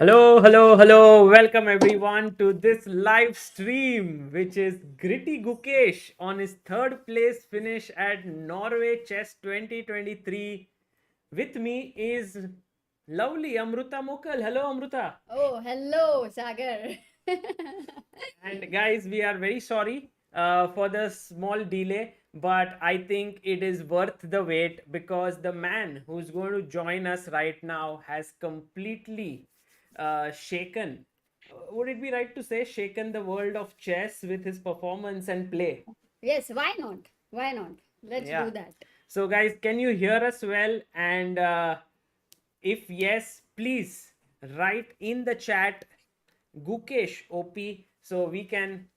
Hello, hello, hello. Welcome everyone to this live stream, which is Gritty Gukesh on his third place finish at Norway Chess 2023. With me is lovely Amruta Mokal. Hello, Amruta. Oh, hello, Sagar. And guys, we are very sorry for the small delay, but I think it is worth the wait because the man who's going to join us right now has completely shaken. Would it be right to say shaken the world of chess with his performance and play? Yes, why not? Why not? Let's Yeah. do that. So, guys, can you hear us well? And if yes, please write in the chat Gukesh OP so we can,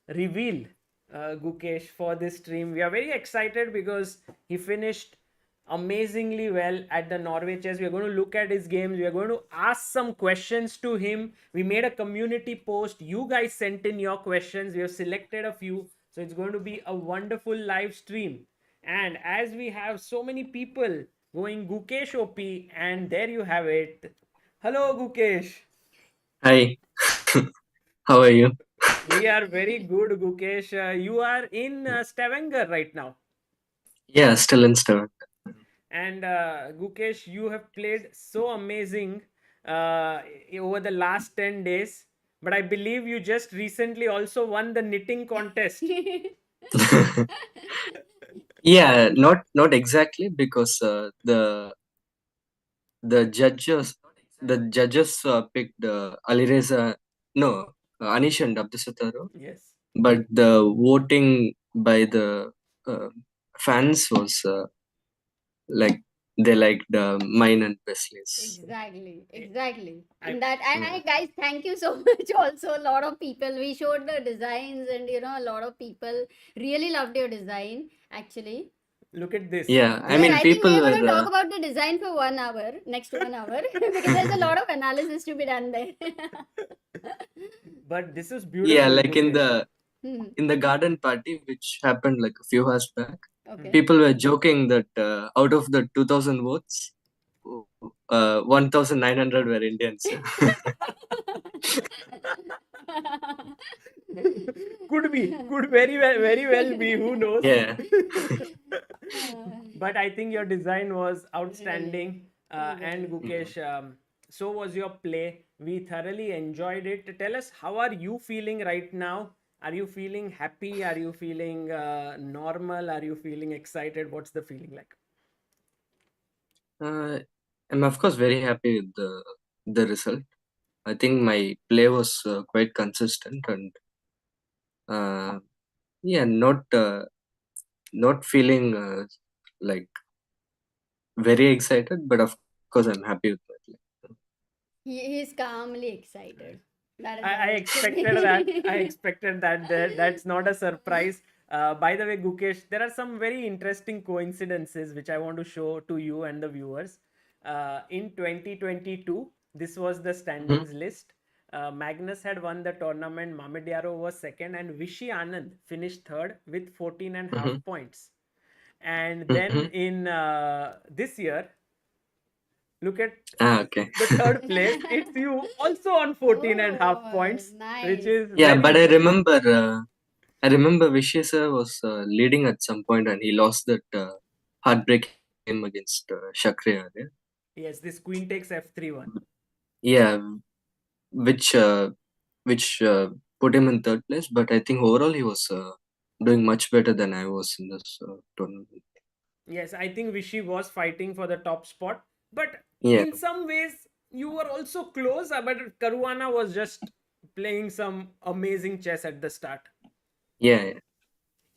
reveal Gukesh for this stream. We are very excited because he finished amazingly well at the Norway Chess. We are going to look at his games. We are going to ask some questions to him. We made a community post. You guys sent in your questions. We have selected a few. So it's going to be a wonderful live stream. And as we have so many people going Gukesh OP, and there you have it. Hello, Gukesh. Hi, how are you? We are very good, Gukesh. You are in Stavanger right now. Yeah, still in Stavanger. And Gukesh, you have played so amazing over the last 10 days. But I believe you just recently also won the knitting contest. Yeah, not exactly because the judges picked Alireza, no, Anish and Abdusattorov, Yes. but the voting by the uh, fans was like they liked mine and Wesley's. Exactly. I, And guys, thank you so much. Also, a lot of people, we showed the designs, and a lot of people really loved your design, actually. look at this. Yeah, I Yes, mean I think people we are were going to talk about the design for 1 hour, next 1 hour, because there's a lot of analysis to be done there. But this is yeah, beautiful, like Gukesh. in the garden party which happened like a few hours back. Okay. People were joking that out of the 2000 votes, 1900 were Indians. Could very well be. Who knows? Yeah. But I think your design was outstanding. Really. And Gukesh, so was your play. We thoroughly enjoyed it. Tell us, how are you feeling right now? Are you feeling happy? Are you feeling normal? Are you feeling excited? What's the feeling like? I'm of course very happy with the result. I think my play was quite consistent and yeah, not feeling like very excited, but of course I'm happy with my play. He's calmly excited. That is I how it should expected that. I be. expected that. That's not a surprise. By the way, Gukesh, there are some very interesting coincidences which I want to show to you and the viewers. In 2022, this was the standings list. Magnus had won the tournament. Mamedyarov was second, and Vishy Anand finished third with 14 and half points. And then in this year, look at Okay. the third place. It's you also on 14 and half Oh, points, which nice. is Yeah, very but interesting. I remember Vishy sir was leading at some point and he lost that heartbreaking game against Shakriya. Yeah, Yes, this queen takes f3 one. yeah, which put him in third place. But I think overall he was doing much better than I was in this tournament. Yes, I think Vishy was fighting for the top spot, but Yeah, in some ways you were also close. But Caruana was just playing some amazing chess at the start. yeah.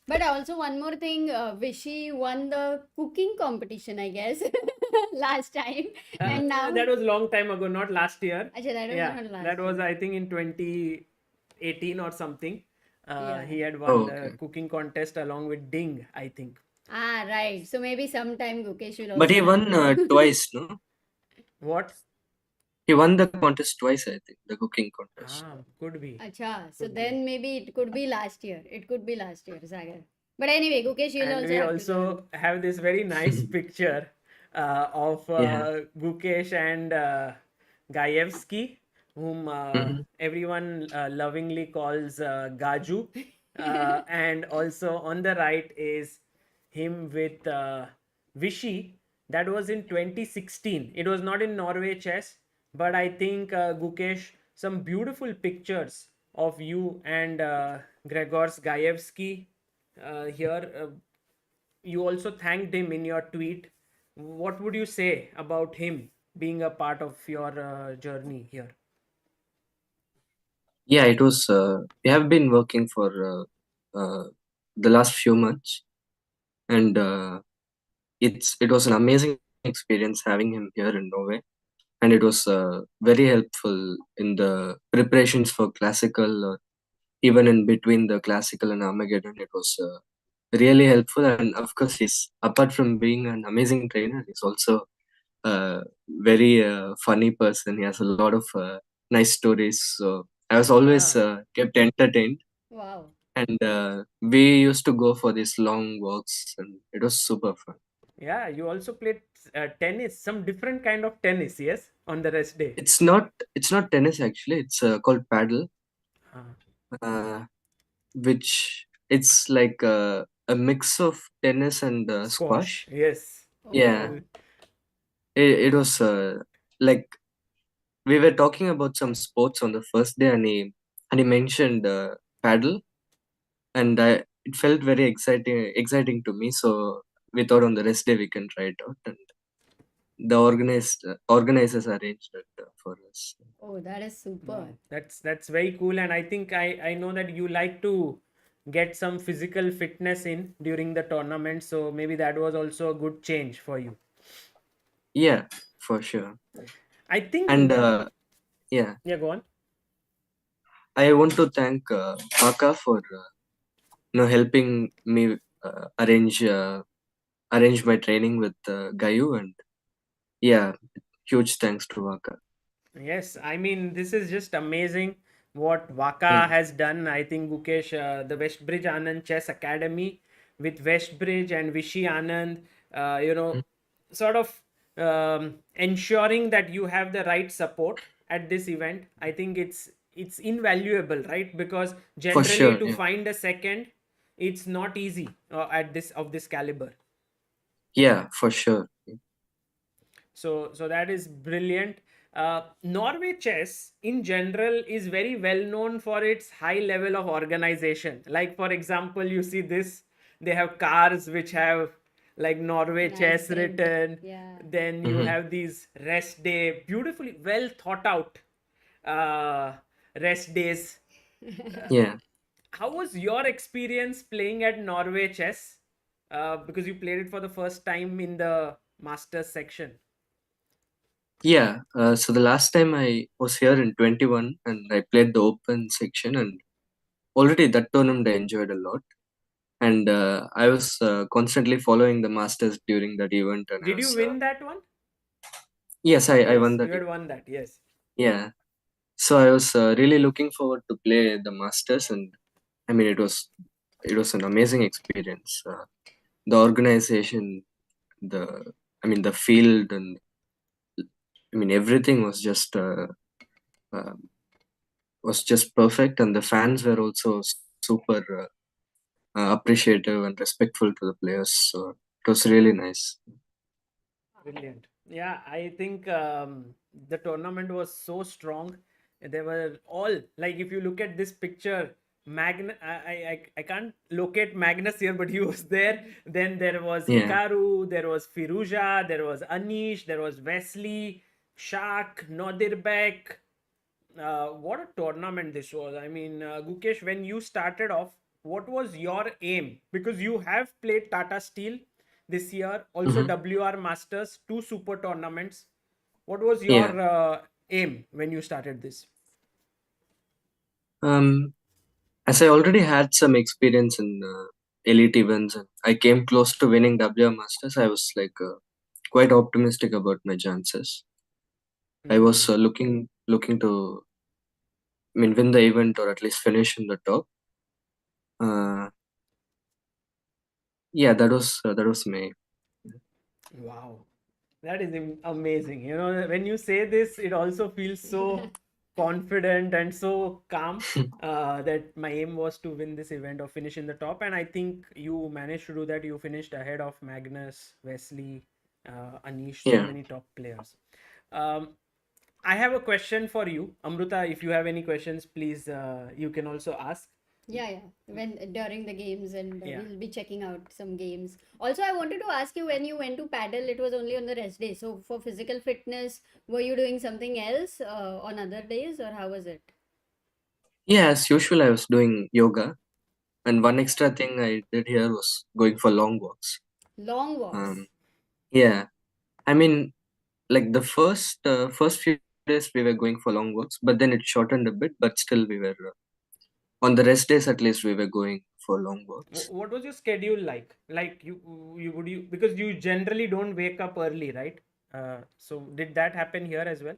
But also one more thing, Vishy won the cooking competition, I guess, last time, and now That was a long time ago, not last year. Acha, that was Yeah, not last that was year. I think in 2018 or something. Yeah. He had won Oh, the okay. cooking contest along with Ding, I think. Ah, right. So maybe sometime Gukesh will But also he have won to. twice, no? What? He won the contest twice, I think, the cooking contest. Could be. Acha, so Could be. then maybe it could be last year. It could be last year, Sagar. But anyway, Gukesh will And also we have to join. also have this very nice picture of Yeah. Gukesh and Gajevski, whom Mhm. everyone lovingly calls Gaju. And also on the right is him with Vichy. That was in 2016. It was not in Norway Chess, but I think Gukesh, some beautiful pictures of you and Gregors Gajewski here. You also thanked him in your tweet. What would you say about him being a part of your journey here? Yeah, it was. We have been working for the last few months, and it was an amazing experience having him here in Norway, and it was very helpful in the preparations for classical, or even in between the classical and Armageddon. It was really helpful, and of course, he's apart from being an amazing trainer, he's also a very funny person. He has a lot of nice stories, so I was always Yeah, kept entertained. Wow. And we used to go for these long walks, and it was super fun. yeah. You also played tennis, some different kind of tennis, yes, on the rest day. It's not tennis actually. It's called paddle, Uh, uh, which it's like a mix of tennis and Squash, squash. yes. Yeah, Oh. it was like we were talking about some sports on the first day, and he mentioned paddle, and it felt very exciting to me. So we thought on the rest day we can try it out, and the organizers arranged it for us. Oh, that is super. Wow, that's very cool, and I think I know that you like to get some physical fitness in during the tournament, so maybe that was also a good change for you. Yeah, for sure. I think, And yeah, yeah, go on. I want to thank Paka for helping me arrange my training with Gayu, and yeah, huge thanks to Paka. Yes, I mean, this is just amazing what Yeah. Vaka has done. I think Gukesh, the Westbridge Anand Chess Academy with Westbridge and Vishy Anand, Mm. sort of ensuring that you have the right support at this event. I think it's invaluable, right? Because For generally sure. to Yeah. find a second, it's not easy at this caliber. Yeah, for sure. So that is brilliant. Norway chess in general is very well known for its high level of organization. Like for example, you see this, they have cars which have like Norway Nice chess print. written. Yeah. Then you Hmm. have these rest day, beautifully well thought out uh, rest days. Yeah. How was your experience playing at Norway chess? Because you played it for the first time in the masters section. Yeah. So the last time I was here in 21, and I played the open section, and already that tournament I enjoyed a lot. And I was constantly following the masters during that event, and I Did you was win that one? yes, I won Yes, that you had event. won that. Yes. Yeah. So I was really looking forward to play the masters, and I mean it was an amazing experience. The organization, the I mean the field, and I mean everything uh, was just perfect, and the fans were also super appreciative and respectful to the players. So it was really nice. Brilliant. Yeah, I think the tournament was so strong. They were all like, if you look at this picture, I can't locate Magnus here, but he was there. Then there was Yeah. Hikaru, there was Firouzja, there was Anish, there was Wesley, Shak, Nodirbek. What a tournament this was. I mean, Gukesh, when you started off, what was your aim? Because you have played Tata Steel this year, also Hmm. WR Masters, two super tournaments. What was Yeah. your aim when you started this? Um, as I already had some experience in elite events, and I came close to winning WR Masters, I was like quite optimistic about my chances. I was Hmm. looking to, I mean, win the event or at least finish in the top. Uh, yeah, that was me. Wow. That is amazing. You know, when you say this, it also feels so confident and so calm that my aim was to win this event or finish in the top. And I think you managed to do that. You finished ahead of Magnus, Wesley, Anish, so Yeah. many top players. Um, I have a question for you. Amruta, if you have any questions, please, you can also ask. Yeah. When during the games, and Yeah. we'll be checking out some games. Also, I wanted to ask you, when you went to paddle, it was only on the rest day. So for physical fitness, were you doing something else on other days, or how was it? Yeah, as usual, I was doing yoga, and one extra thing I did here was going for long walks. Long walks. Yeah, I mean, like the first few days we were going for long walks, but then it shortened a bit. But still, we were on the rest days at least we were going for long walks. What was your schedule like? Like you because you generally don't wake up early, right? So did that happen here as well?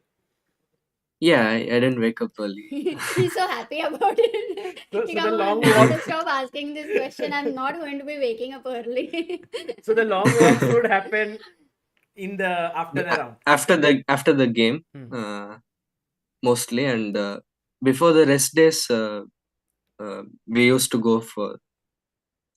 Yeah, I didn't wake up early. He's so happy about it. So He, the come long on, I have to walks. stop asking this question. I'm not going to be waking up early. So the long walks would happen in the after the round. After the game, mostly, and before the rest days, we used to go for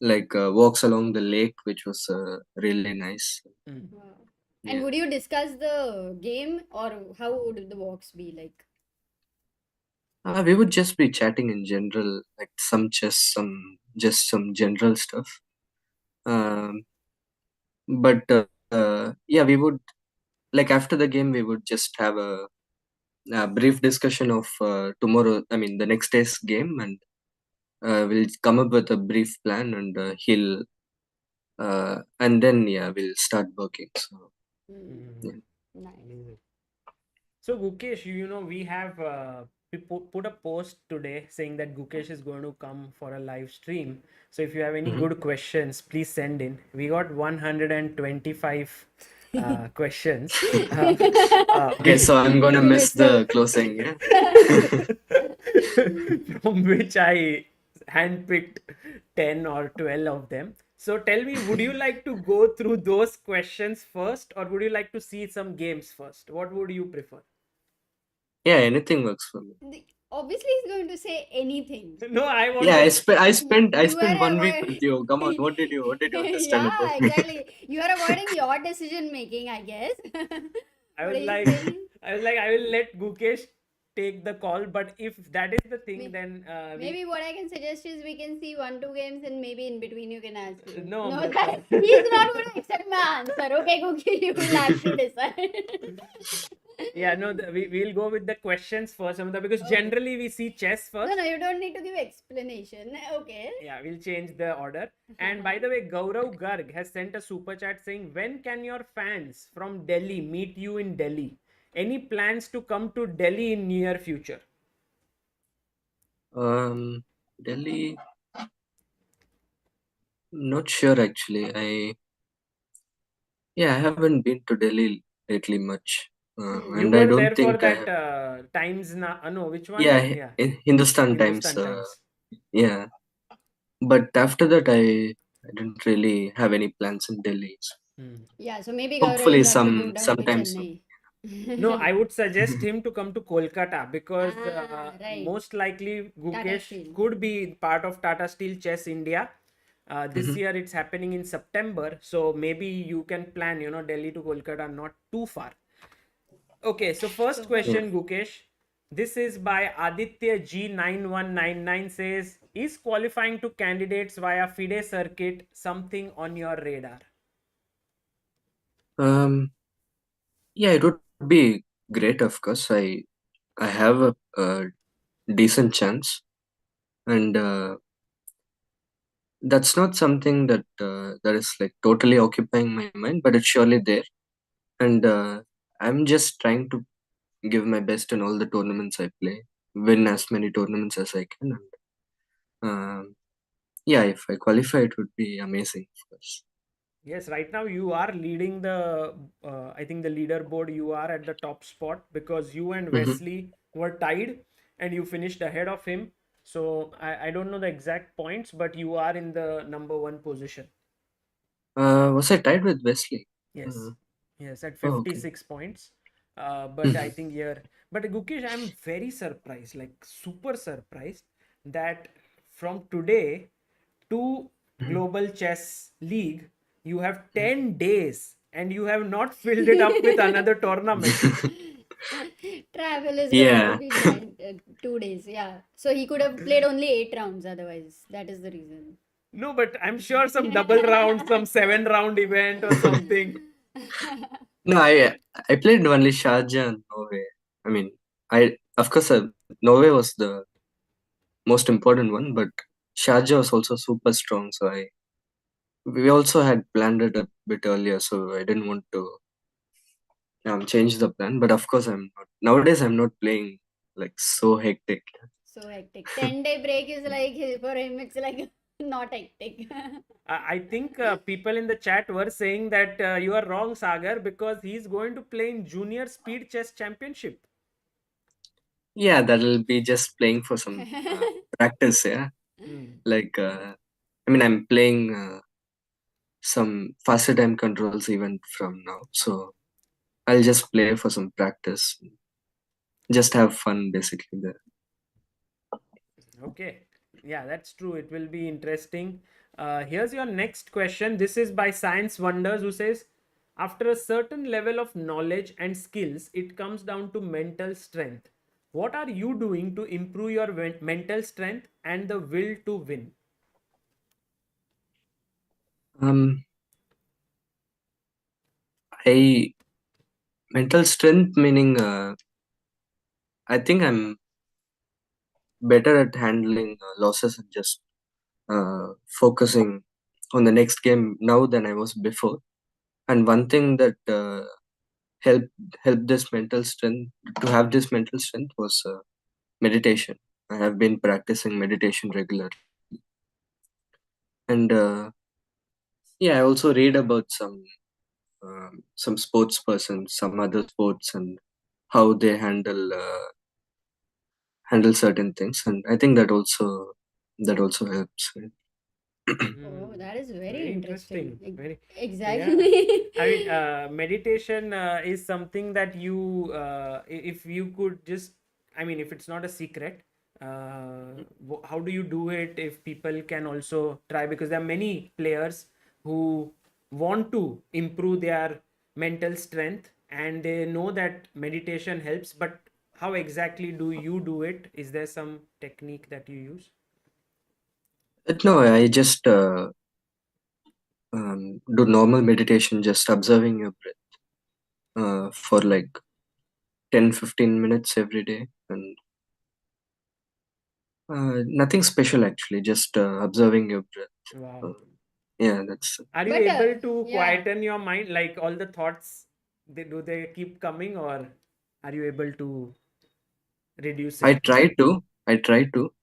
like walks along the lake, which was really nice. Wow. Yeah. And would you discuss the game, or how would the walks be like? We would just be chatting in general, like some chess, some general stuff. But yeah, we would, like, after the game we would just have a brief discussion of tomorrow. I mean, the next day's game, and we'll come up with a brief plan, and he'll and then yeah, we'll start working. So yeah. Nice. So Gukesh, you know, we have we put a post today saying that Gukesh is going to come for a live stream. So if you have any good questions, please send in. We got 125 questions. Okay, so I'm gonna miss the closing. Yeah. From which I handpicked 10 or 12 of them. So tell me, would you like to go through those questions first, or would you like to see some games first? What would you prefer? Yeah, anything works for me. Obviously, he's going to say anything. No, I want Yeah, to. I spent You are 1 week avoid- with you. Come on, what did you understand Yeah, about me? exactly. You are avoiding your decision making, I guess. I But was he's like, saying- I will let Gukesh take the call. But if that is the thing, May- then Maybe what I can suggest is we can see 1-2 games, and maybe in between you can ask him. No, No, Amrita. he's not going to accept my answer. Okay, Cookie, you will have to decide. Yeah, no, we'll go with the questions first, Amrita, because generally we see chess first. No, you don't need to give explanation. Okay. Yeah, we'll change the order. And by the way, Gaurav Garg has sent a super chat saying, when can your fans from Delhi meet you in Delhi? Any plans to come to Delhi in near future? Delhi, not sure actually. I haven't been to Delhi lately much, You and were I there don't for think I that have. Times no, which one? Yeah, in Hindustan Times. Hindustan Times. Yeah, but after that, I didn't really have any plans in Delhi. Yeah, so maybe Hopefully, Gaurav will have to move down to sometimes. Chennai. No, I would suggest him to come to Kolkata because right. most likely Tata Gukesh Steel. could be part of Tata Steel Chess India. This year it's happening in September, so maybe you can plan, you know, Delhi to Kolkata, not too far. Okay, so first question, Gukesh. This is by Aditya G9199 says, is qualifying to candidates via FIDE circuit something on your radar? Yeah, it would be great. Of course, I have a decent chance, and that's not something that that is like totally occupying my mind, but it's surely there, and I'm just trying to give my best in all the tournaments I play, win as many tournaments as I can, and yeah, if I qualify, it would be amazing, of course. Yes, right now you are leading the, I think the leaderboard, you are at the top spot because you and Wesley were tied and you finished ahead of him. So I don't know the exact points, but you are in the number one position. Was I tied with Wesley? Yes. Yes, at Oh, okay. 56 points. But I think but Gukesh, I'm very surprised, like super surprised that from today to Mhm. Global Chess League, you have 10 days and you have not filled it up with another tournament. Travel is going to Yeah. be 2 days. Yeah. So he could have played only 8 rounds otherwise. That is the reason. No, but I'm sure some double round, some 7 round event or something. No, I played only Sharjah and Norway. I mean, I of course Norway was the most important one, but Sharjah was also super strong. So we also had planned it a bit earlier, so I didn't want to change the plan. But of course, I'm not nowadays. I'm not playing like so hectic. So hectic. 10-day break is like for him. It's like not hectic. I think people in the chat were saying that you are wrong, Sagar, because he's going to play in Junior Speed Chess Championship. Yeah, that'll be just playing for some practice. Yeah, Hmm. like I mean, I'm playing some faster time controls even from now, so I'll just play for some practice, just have fun basically there. Okay. Yeah, that's true. It will be interesting. Here's your next question. This is by Science Wonders, who says, after a certain level of knowledge and skills, it comes down to mental strength. What are you doing to improve your mental strength and the will to win? Um, I mental strength meaning I think I'm better at handling losses and just focusing on the next game now than I was before. And one thing that helped helped this mental strength to have this mental strength was meditation. I have been practicing meditation regularly, and yeah, I also read about some sports persons, some other sports, and how they handle certain things, and I think that also helps. Right? Oh, Hmm. that is very Very interesting. interesting. Very, yeah. Exactly. I mean, meditation is something that if you could just, I mean, if it's not a secret, how do you do it if people can also try? Because there are many players who want to improve their mental strength and they know that meditation helps, but how exactly do you do it? Is there some technique that you use? But no, I just do normal meditation, just observing your breath for like 10-15 minutes every day, and nothing special actually, just observing your breath. Wow. Uh, yeah, that's. Are you But able to yeah. quieten your mind, like all the thoughts, do they keep coming, or are you able to reduce I it? try to. I try to.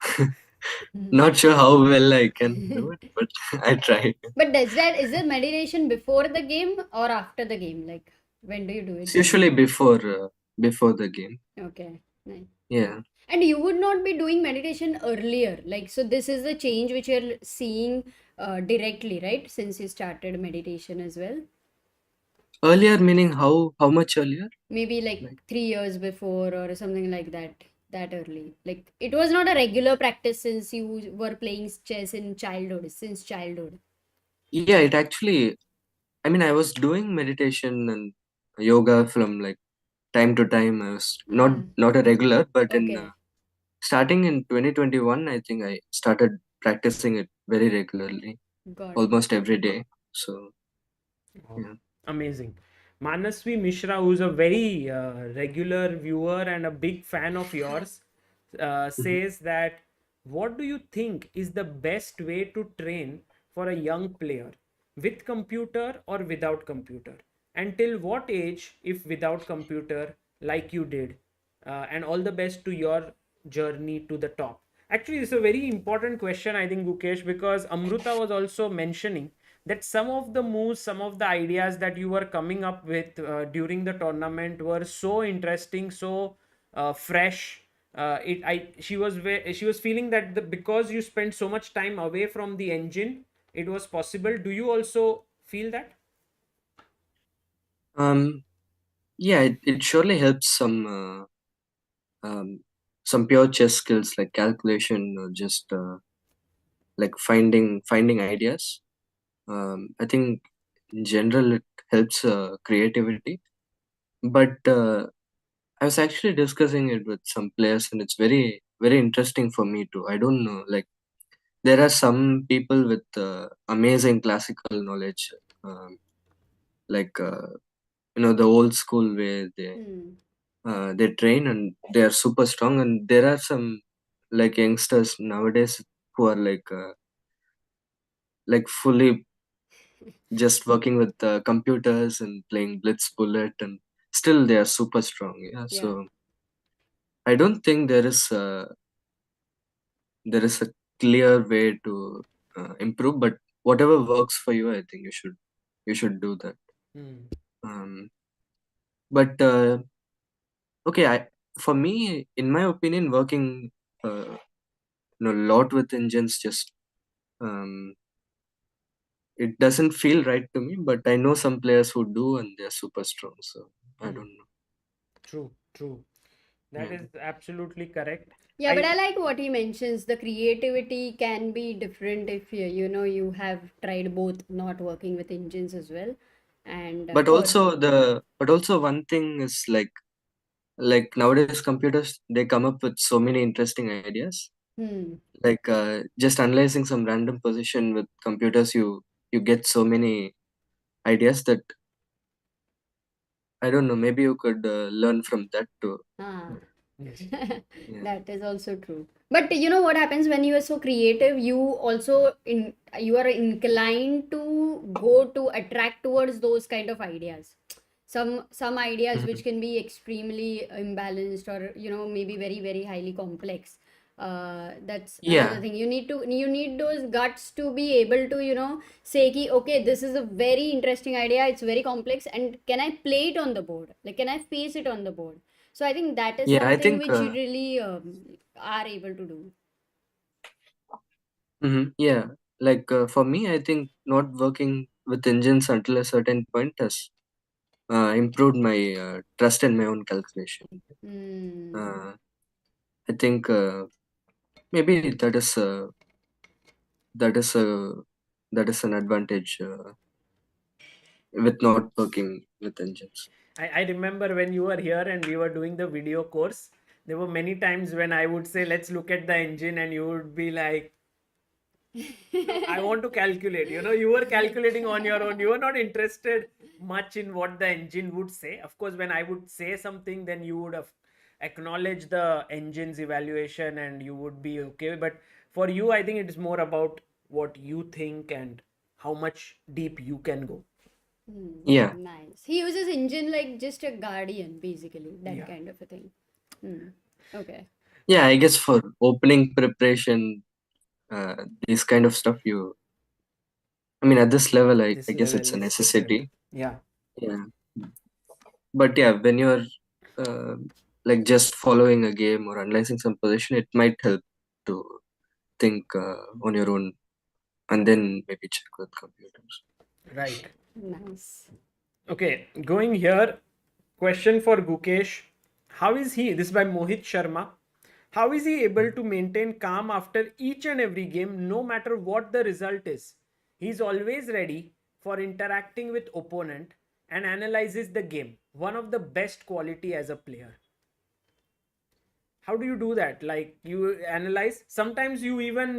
Hmm. Not sure how well I can do it, but I try. But is the meditation before the game or after the game? Like when do you do it It's generally? usually before the game. Okay, nice. Yeah. And you would not be doing meditation earlier. Like, so this is the change which you're seeing directly, right? Since you started meditation as well. Earlier meaning how much earlier? Maybe like Like 3 years before or something like that. That early. Like, it was not a regular practice since you were playing chess in childhood, since childhood. yeah, it actually. I mean, I was doing meditation and yoga from like time to time. I was not Ah, not a regular, but in okay. starting in 2021, I think I started practicing it very regularly, Got it. almost every day. So Wow. yeah. Amazing. Manasvi Mishra, who's a very regular viewer and a big fan of yours, Mhm. says that what do you think is the best way to train for a young player, with computer or without computer? Until what age, if without computer, like you did? And all the best to your journey to the top. Actually, it's a very important question, I think, Gukesh, because Amruta was also mentioning that some of the moves, some of the ideas that you were coming up with during the tournament were so interesting, so fresh. She was feeling that because you spent so much time away from the engine, it was possible. Do you also feel that? Yeah, it surely helps some pure chess skills like calculation or just like finding ideas. I think in general it helps creativity. But I was actually discussing it with some players, and it's very interesting for me too. I don't know, like there are some people with amazing classical knowledge, um, like the old school way Hmm. they train and they are super strong, and there are some like youngsters nowadays who are like fully just working with computers and playing blitz bullet, and still they are super strong. Yeah, Yeah. so I don't think there is a clear way to improve, but whatever works for you, I think you should do that. Hmm. um, but okay, for me, in my opinion, working uh, a lot with engines just um, it doesn't feel right to me, but I know some players who do and they're super strong, so I Hmm. don't know. True, true. That Yeah. is absolutely correct. Yeah, but I I like what he mentions. The creativity can be different if you have tried both, not working with engines as well. And But also one thing is like nowadays computers, they come up with so many interesting ideas. hmm, Like just analyzing some random position with computers, you get so many ideas that I don't know. Maybe you could learn from that too. ah, yes. Yeah. that is also true. But you know what happens when you are so creative? You are inclined to go to attract towards those kind of ideas. Some ideas Mhm. which can be extremely imbalanced, or maybe very very highly complex. That's another Yeah, thing. You need those guts to be able to say ki, okay, this is a very interesting idea, it's very complex, and can I play it on the board, like can I face it on the board? So I think that is yeah. I something think. which you really are able to do. Yeah, like for me, I think not working with engines until a certain point has improved my trust in my own calculation. Hmm. Uh, I think maybe that is a that is an advantage with not working with engines. I remember when you were here and we were doing the video course, there were many times when I would say, let's look at the engine, and you would be like, no, I want to calculate. You were calculating on your own. You were not interested much in what the engine would say. Of course, when I would say something, then you would have acknowledged the engine's evaluation and you would be okay. But for you, I think it is more about what you think and how much deep you can go. Yeah, Nice. He uses engine like just a guardian, basically, that Yeah. kind of a thing. Hmm. Okay. yeah. I guess for opening preparation, this kind of stuff, I mean, at this level, I This guess level it's a is different. necessity. Yeah. Yeah, but yeah, when you're uh, like just following a game or analyzing some position, it might help to think on your own and then maybe check with computers. Right. Nice. Okay, going here, question for Gukesh. How is he? This is by Mohit Sharma. How is he able to maintain calm after each and every game, no matter what the result is? He's always ready for interacting with opponent and analyzes the game. One of the best quality as a player. How do you do that? Like you analyze. Sometimes you even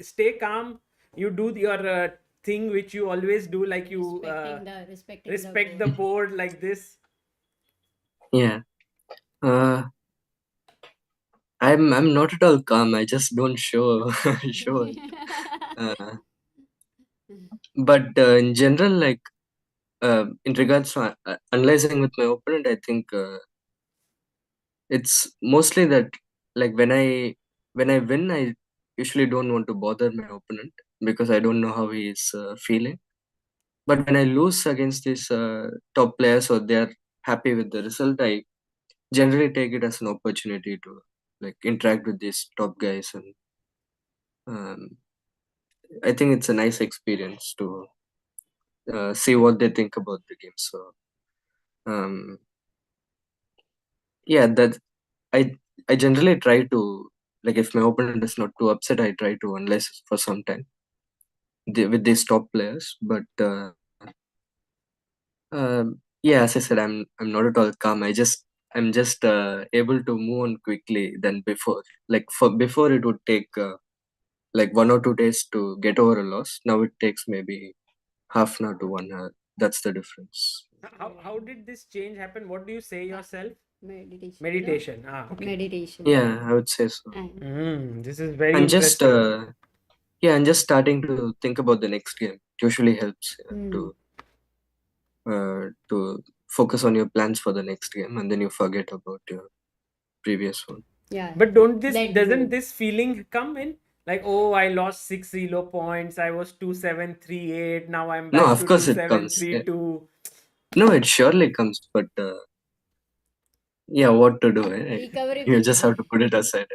stay calm. You do your thing which you always do, like you Respecting the respect the board. board like this. Yeah, uh, I'm not at all calm. I just don't show show it. Uh, but in general, like in regards to analyzing with my opponent, I think it's mostly that like when I win, I usually don't want to bother my opponent because I don't know how he is feeling. But when I lose against these top players or they are happy with the result, I generally take it as an opportunity to like interact with these top guys, and um, I think it's a nice experience to see what they think about the game. So Um, yeah, that I generally try to, like, if my opponent is not too upset, I try to analyze for some time with these top players. But yeah, as I said, I'm not at all calm. I'm just able to move on quickly than before. Like for before, it would take like 1 or 2 days to get over a loss. Now it takes maybe half an hour to 1 hour. That's the difference. How did this change happen? What do you say yourself? Meditation. No? Meditation. Okay. Meditation. Yeah, I would say so. This is very And just interesting. yeah, and just starting to think about the next game. It usually helps to focus on your plans for the next game, and then you forget about your previous one. Yeah. But Let doesn't go. this feeling come in? Like, oh, I lost 6 elo points. I was 2738. Now I'm No, back of to course it comes. Yeah. 2732. No, it surely comes, but yeah, what to do? Recovery You just have period. to put it aside.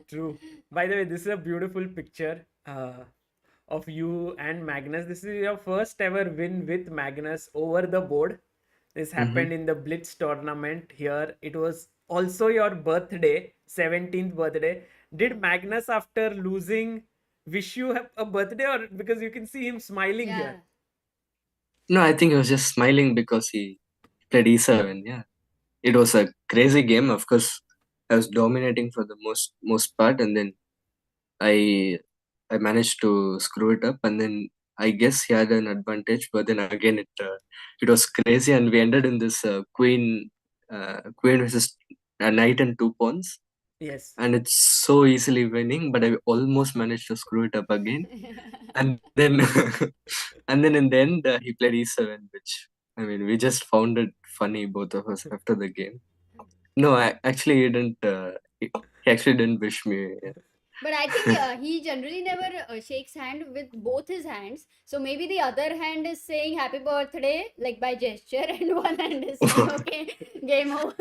True. By the way, this is a beautiful picture of you and Magnus. This is your first ever win with Magnus over the board. This happened in the Blitz tournament here. It was also your birthday, 17th birthday. Did Magnus, after losing, wish you a birthday, or because you can see him smiling Yeah. here? No, I think he was just smiling because he played E7. Yeah, it was a crazy game. Of course, I was dominating for the most part, and then I managed to screw it up, and then I guess he had an advantage. But then again, it was crazy, and we ended in this queen versus a knight and 2 pawns. Yes. And it's so easily winning, but I almost managed to screw it up again. And then and then in the end, he played E7, which, I mean, we just found it funny, both of us, after the game. No, actually he didn't. He actually didn't wish me. But I think he generally never shakes hand with both his hands. So maybe the other hand is saying happy birthday, like by gesture, and one hand is saying, okay, game over.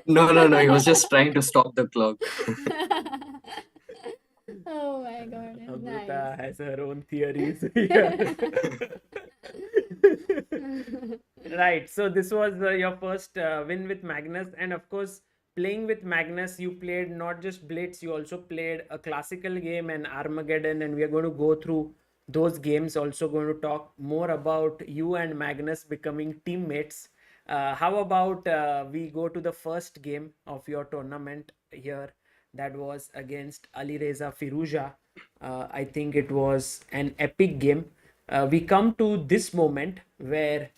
No. He was just trying to stop the clock. Oh my god, Amrita nice. has her own theories here. Right. So this was your first win with Magnus, and of course, playing with Magnus, you played not just Blitz, you also played a classical game and Armageddon, and we are going to go through those games. Also, going to talk more about you and Magnus becoming teammates. How about we go to the first game of your tournament here? That was against Alireza Firouzja. I think it was an epic game. We come to this moment where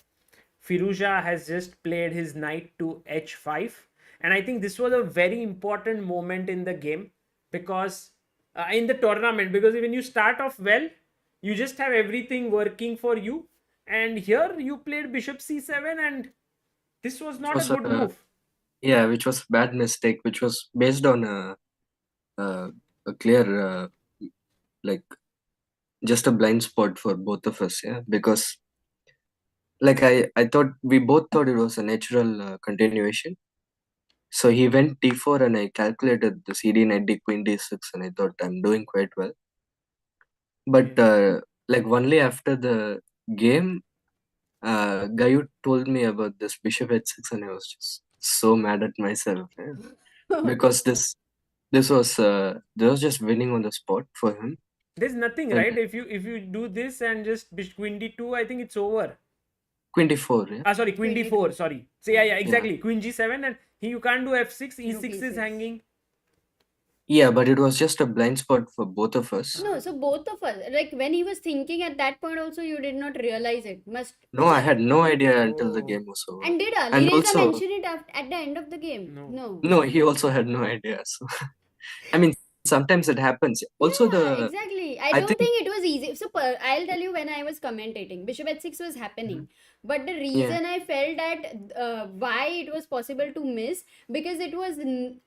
Firouzja has just played his knight to h5, and I think this was a very important moment in the game, because in the tournament, because when you start off well, you just have everything working for you, and here you played bishop c7, and this was not a good move. Yeah, which was a bad mistake, which was based on a clear like just a blind spot for both of us. Yeah, because like I thought, we both thought it was a natural continuation. So he went d4, and I calculated the cd knight d queen d6, and I thought I'm doing quite well. But like only after the game, Gayu told me about this bishop h6, and I was just so mad at myself, because this was just winning on the spot for him. There's nothing, And right? If you do this and just queen d2, I think it's over. queen d4, yeah. Sorry, queen Queen d4. d4. Sorry. So yeah, exactly. Queen g7, and you can't do f6. Rook e6 is e6. hanging. Yeah, but it was just a blind spot for both of us. No, so both of us, like when he was thinking at that point, also you did not realize it. No, I had no idea until the game was over. And did And Alireza also, mention it at the end of the game? No. no, he also had no idea. So, I mean, sometimes it happens. Also, Yeah, exactly. I I don't think think it was easy. So I'll tell you, when I was commentating, bishop h6 was happening. But the reason I felt that why it was possible to miss, because it was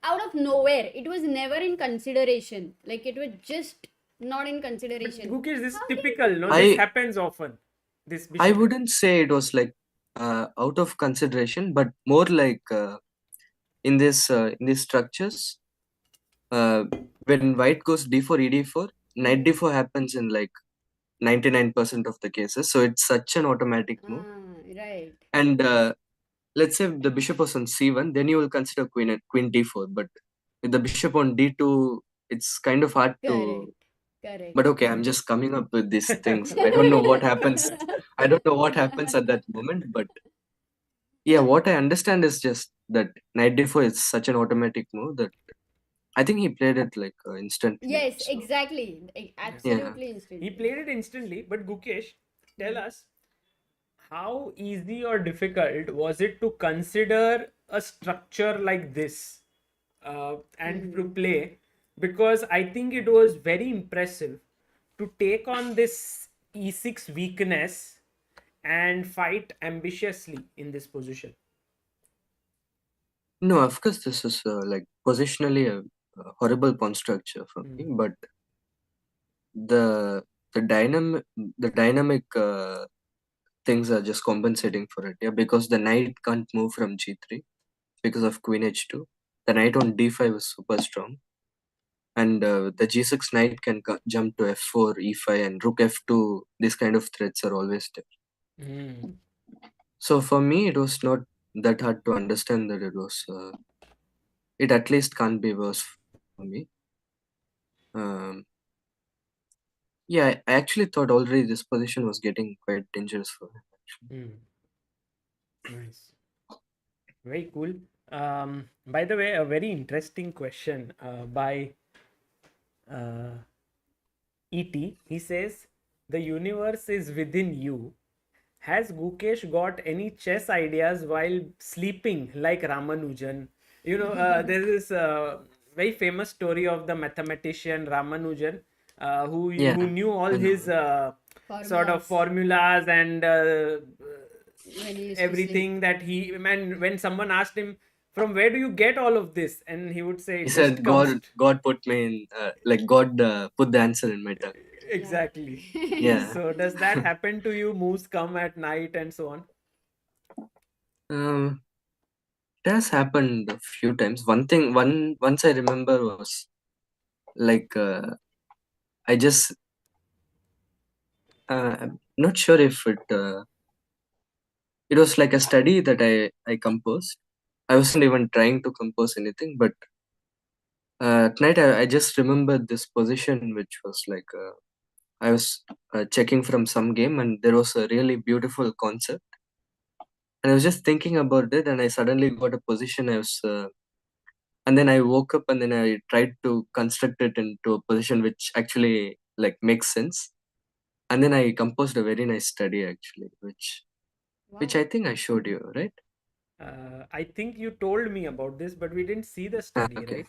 out of nowhere. It was never in consideration. Like it was just not in consideration. Gukesh, this is typical. No, I- this happens often. This I bishop. wouldn't say it was like out of consideration, but more like in these structures, when white goes d4 ed4, knight d4 happens in like 99% of the cases. So it's such an automatic move. Right. And let's say the bishop was on c1, then you will consider queen at queen d4. But with the bishop on d2, it's kind of hard to. Correct. But okay, I'm just coming up with these things. I don't know what happens. I don't know what happens at that moment. But yeah, what I understand is just that knight d4 is such an automatic move that I think he played it like instantly. Yes, So, exactly. Absolutely instantly. He played it instantly, but Gukesh, tell us, how easy or difficult was it to consider a structure like this and to play? Because I think it was very impressive to take on this e6 weakness and fight ambitiously in this position. no, of course, this is like positionally a horrible pawn structure for me, but the dynamic things are just compensating for it. Yeah, because the knight can't move from g3 because of queen h2. The knight on d5 is super strong, and the g6 knight can jump to f4, e5, and rook f2. These kind of threats are always there. So for me, it was not that hard to understand that it was. It at least can't be worse for me. Yeah, I actually thought already this position was getting quite dangerous for him. Nice. Very cool. By the way, a very interesting question by E.T. He says, the universe is within you. Has Gukesh got any chess ideas while sleeping like Ramanujan? There is this very famous story of the mathematician Ramanujan who knew all his sort of formulas and everything that when someone asked him, from where do you get all of this? And he would say, he said, God put me in, like God put the answer in my tongue. Exactly. Yeah. So does that happen to you? Moves come at night and so on? It has happened a few times. Once I remember was like I just I'm not sure if it was like a study that I composed. I wasn't even trying to compose anything, but at night I just remembered this position, which was like I was checking from some game, and there was a really beautiful concept, and I was just thinking about it, and I suddenly got a position. And then I woke up, and then I tried to construct it into a position which actually like makes sense, and then I composed a very nice study actually, which I think I showed you, right? I think you told me about this, but we didn't see the study, Okay. right?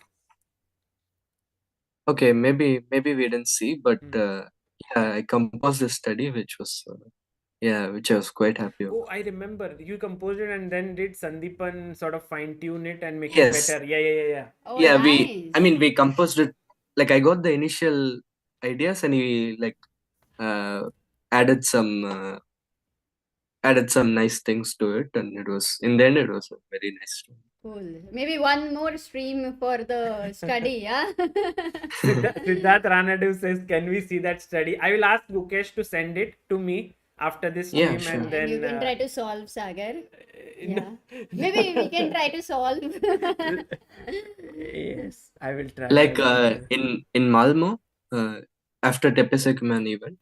Okay, maybe we didn't see, but yeah, I composed a study which was which I was quite happy about. Oh, I remember you composed it, and then did Sandeepan sort of fine tune it and make Yes. it better? Yeah. Oh, Yeah, nice. we composed it. Like I got the initial ideas, and we like added some nice things to it, and it was in the end it was a very nice story. Cool. Maybe one more stream for the study, yeah? Siddharth Ranadu says, can we see that study? I will ask Gukesh to send it to me after this stream. Yeah, sure. And then you can try to solve, Sagar. Yeah. no. Maybe we can try to solve. Yes, I will try. Like in Malmo, after Tepesekuman event,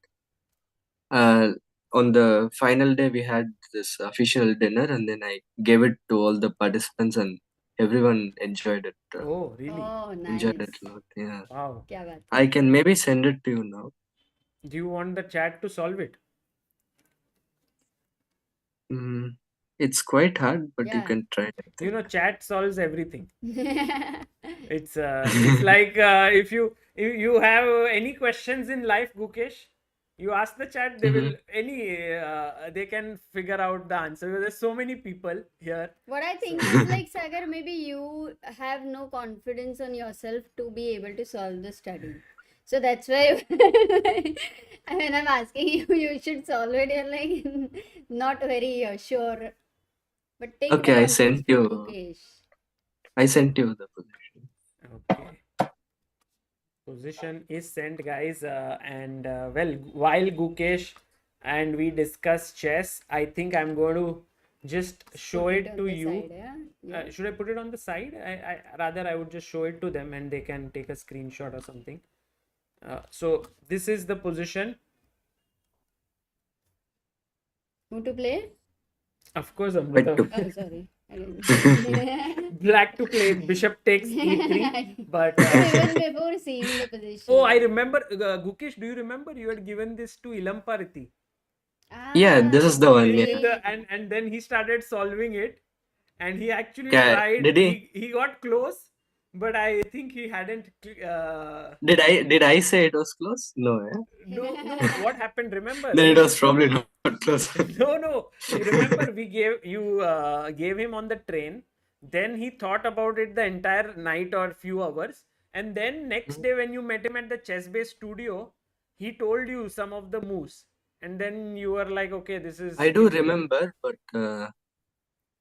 on the final day we had this official dinner, and then I gave it to all the participants, and everyone enjoyed it. Oh, really? Oh, nice. Enjoyed it a lot. Yeah. Wow. Kya baat I can maybe send it to you now. Do you want the chat to solve it? It's quite hard, but you Yeah. can try it. Chat solves everything. It's like if you have any questions in life, Gukesh, you ask the chat, they will they can figure out the answer. There's so many people here. What I think is like, Sagar, maybe you have no confidence on yourself to be able to solve the study. So that's why when I'm asking you should solve it, you're like not very sure. But take Okay, the I context sent from you. Gukesh. I sent you the position. Okay. Position is sent, guys. And well, while Gukesh and we discuss chess, I think I'm going to just show Put it on to the you. side, yeah? Should I put it on the side? Rather I would just show it to them and they can take a screenshot or something. So this is the position. Who to play? Of course, White Amrita. to Oh, sorry. I didn't. Black to play. Bishop takes e3. But Even before seeing the position. oh, I remember. Gukesh, do you remember you had given this to Ilampariti? Yeah, this is the one. Yeah. great. And then he started solving it, and he actually Okay, tried. did he? He got close, but I think he hadn't. Did I say it was close? No, yeah. No. What happened? Remember? Then it was probably not close. No. You remember we gave him on the train. Then he thought about it the entire night or few hours, and then next day when you met him at the chess base studio, he told you some of the moves, and then you were like, okay, this is. I do remember, but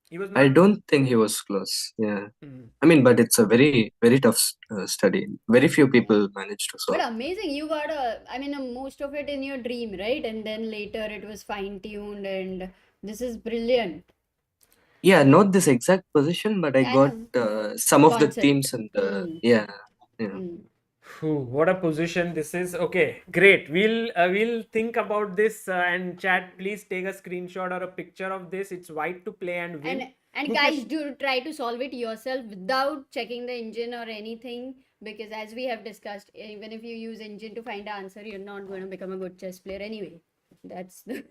He was I not. don't think he was close. Yeah. Mhm. I mean, but it's a very, very tough study. Very few people manage to solve. But amazing, you got most of it in your dream, right? And then later it was fine-tuned, and this is brilliant. Yeah, not this exact position, but I I got some of the Concept. themes and yeah. Phew, what a position this is. Okay, great. We'll think about this and chat. Please take a screenshot or a picture of this. It's white to play and win. And guys, do try to solve it yourself without checking the engine or anything, because as we have discussed, even if you use engine to find the answer, you're not going to become a good chess player anyway. That's the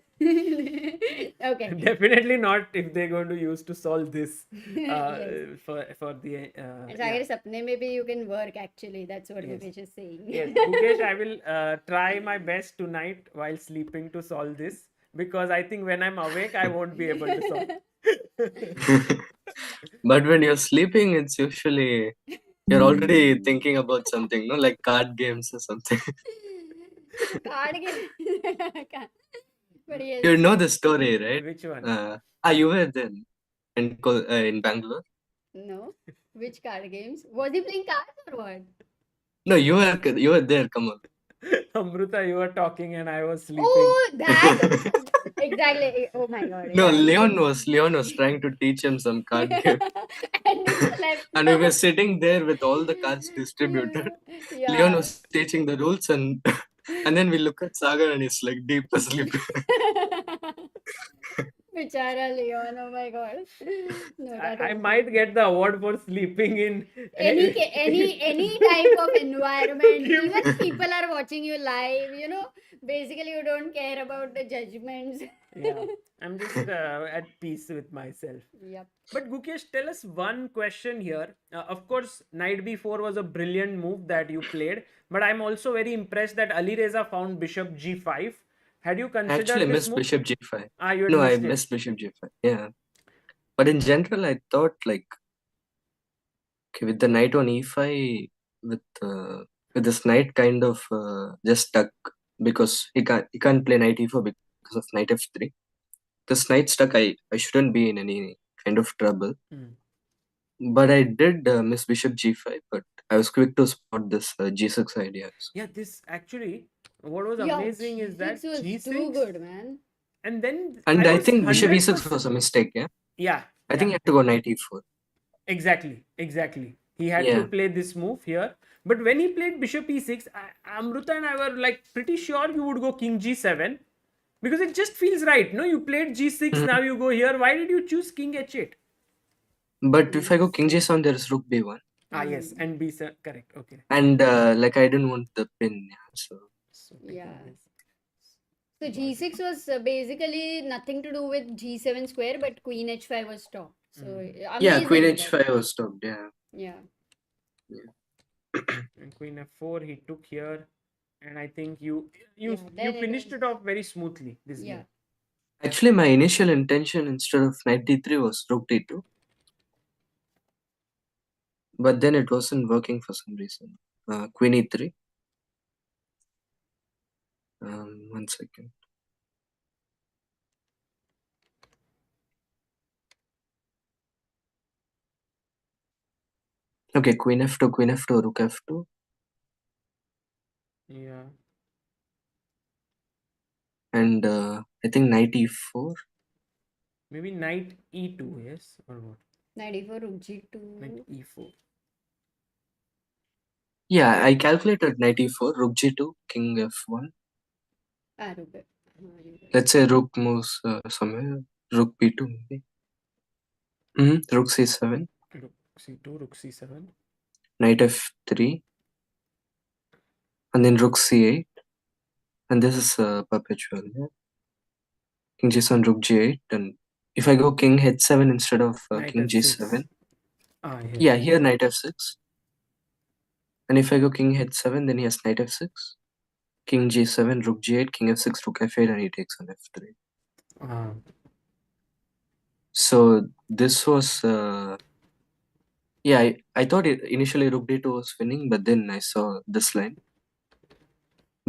okay. Definitely not if they're going to use to solve this Yes. for the. And Sagar, sapne mein bhi you can work actually. That's what Yes. Gukesh is saying. Yes, Gukesh, I will try my best tonight while sleeping to solve this, because I think when I'm awake, I won't be able to solve. But when you're sleeping, it's usually you're already thinking about something, no, like card games or something. Card game. But yes. You know the story, right? Which one? You were then in Bangalore. No. Which card games? Was he playing cards or what? No, you were there. Come on. Amrita, you were talking and I was sleeping. Oh, that exactly. Oh my god. No, yeah. Leon was trying to teach him some card game, And he slept. and we were sitting there with all the cards distributed. Yeah. Leon was teaching the rules, and then we look at Sagar and he's like deep asleep. Bichara Leon, oh my god. No, that I was- might get the award for sleeping in any type of environment. Even people are watching you live, basically you don't care about the judgments. Yeah, I'm just at peace with myself. Yep. But Gukesh, tell us one question here. Of course, knight b4 was a brilliant move that you played, but I'm also very impressed that Alireza found bishop g5. Had you considered Actually, I this missed move? bishop g5. You had No, I missed it. missed bishop g5. Yeah, but in general, I thought like, okay, with the knight on e5, with this knight kind of just stuck because he can't play knight e4 because of knight f3. This knight stuck. I shouldn't be in any kind of trouble. But I did miss bishop g5, but I was quick to spot this g6 idea. Yeah, this actually, what was Yeah, amazing is that G6 was g6 too good, man. and then And I was think bishop e6 100%. was a mistake. Yeah, Yeah, I think you have to go knight e4. exactly. He had to play this move here. But when he played bishop e6, Amruta and I were like pretty sure you would go king g7 because it just feels right. No, you played g6, now you go here. Why did you choose king h8? But if I go king g7, there is rook b1. Yes, and b7, correct. Okay. And like I didn't want the pin. So Yeah. So G6 was basically nothing to do with G7 square, but Queen H5 was stopped. So yeah, Queen amazing, h5 was stopped. Yeah. Yeah. And queen f4 he took here, and I think you then it finished was- it off very smoothly this Yeah. game. Actually, my initial intention instead of knight d3 was rook d2. But then it wasn't working for some reason. Queen e3. 1 second. Okay, queen f2, rook f2. and I think knight e4. Maybe knight e2, yes? Or what? Knight e4, rook g2. Knight e4. Yeah, I calculated knight e4, rook g2, king f1. Rook. Let's say rook moves somewhere, rook b2 maybe. Rook c7, Rook c2, rook c7. knight f3, and then rook c8. And this is perpetual. Yeah? King g7, rook g8, and if I go king h7 instead of Knight king f6. g7, Yes. yeah, here knight f6. And if I go king h7, then he has knight f6, king g7, rook g8, king f6, rook f8, and he takes on f3. So this was, yeah, I thought initially rook d2 was winning, but then I saw this line.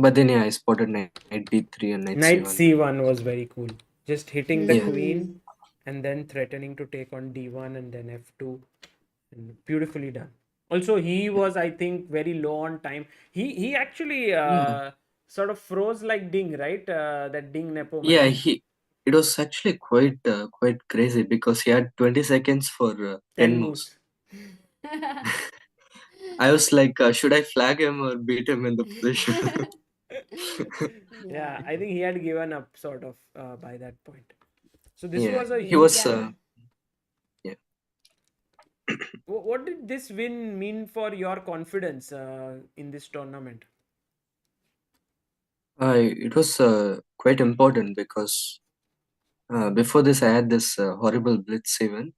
But then, yeah, I spotted knight b3 and knight Knight c1. c1 was very cool. Just hitting the Yeah. queen and then threatening to take on d1 and then f2. And beautifully done. Also, he was, I think, very low on time. He actually sort of froze like Ding, right? That Ding Nepo Yeah, match. it was actually quite crazy because he had 20 seconds for 10 moves. I was like, should I flag him or beat him in the position? Yeah, I think he had given up sort of by that point. So this Yeah, was a he huge. was. Yeah, What did this win mean for your confidence in this tournament? it was quite important because before this, I had this horrible Blitz event.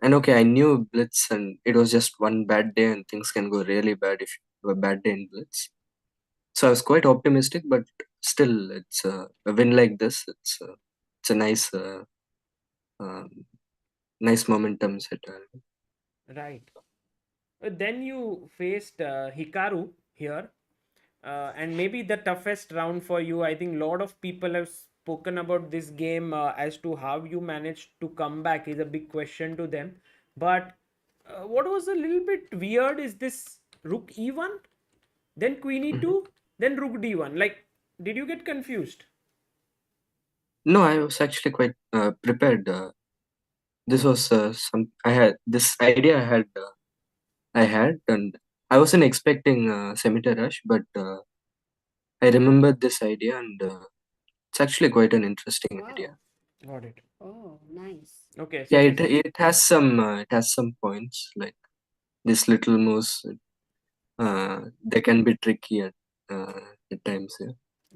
And okay, I knew Blitz and it was just one bad day and things can go really bad if you have a bad day in Blitz. So I was quite optimistic, but still, it's a win like this. It's a nice, nice momentum setter. Right. Then you faced Hikaru here, and maybe the toughest round for you. I think a lot of people have spoken about this game as to how you managed to come back is a big question to them. But what was a little bit weird is this Rook E1, then Queen E2, then Rook D1. Like, did you get confused? No, I was actually quite prepared. This was I had this idea I had, and I wasn't expecting Scimitar Rush, but I remembered this idea, and it's actually quite an interesting idea. Got it. Oh, nice. Okay. Yeah, it has some points like these little moves. They can be tricky at times. Yeah.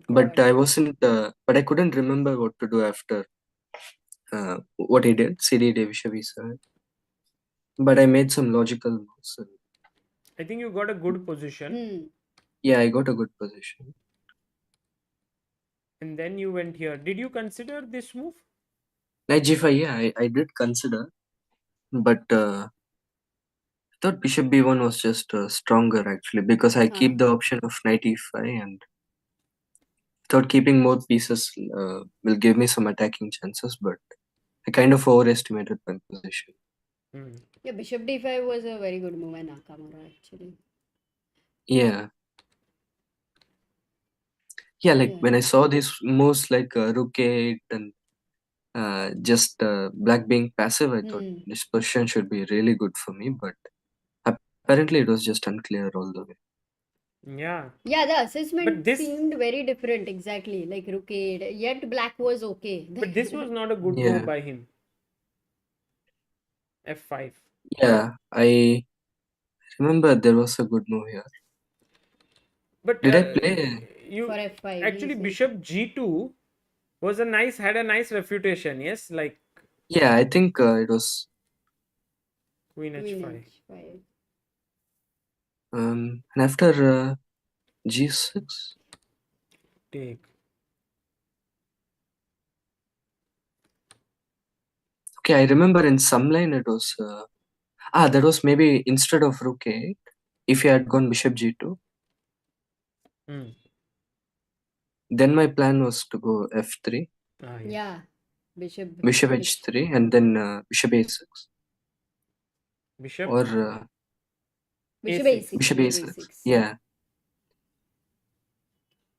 But I wasn't. But I couldn't remember what to do after what he did. CD Devishavisa. But I made some logical moves. I think you got a good position. Yeah, I got a good position. And then you went here. Did you consider this move? Knight g5, yeah, I did consider, but I thought bishop b1 was just stronger actually because I keep the option of knight e5 and thought keeping more pieces will give me some attacking chances, but I kind of overestimated my position. Yeah, bishop d5 was a very good move by Nakamura actually. Yeah. Yeah, like when I saw these moves like rook a8 and just black being passive, I thought this position should be really good for me, but apparently it was just unclear all the way. Yeah. Yeah, the assessment seemed very different, exactly. Like rook a8, yet black was okay. But this was not a good Yeah. move by him. F5. Yeah, I remember there was a good move here. But did I play you for f5? actually bishop g2 was had a nice refutation, yes? Like yeah, I think it was queen h5. And after g6 Take. okay, I remember in some line it was that was maybe instead of rook a8 if you had gone bishop g2. Then my plan was to go f3. Yeah, bishop h3 and then bishop a6. Bishop Or bishop a6. bishop a6. Yeah.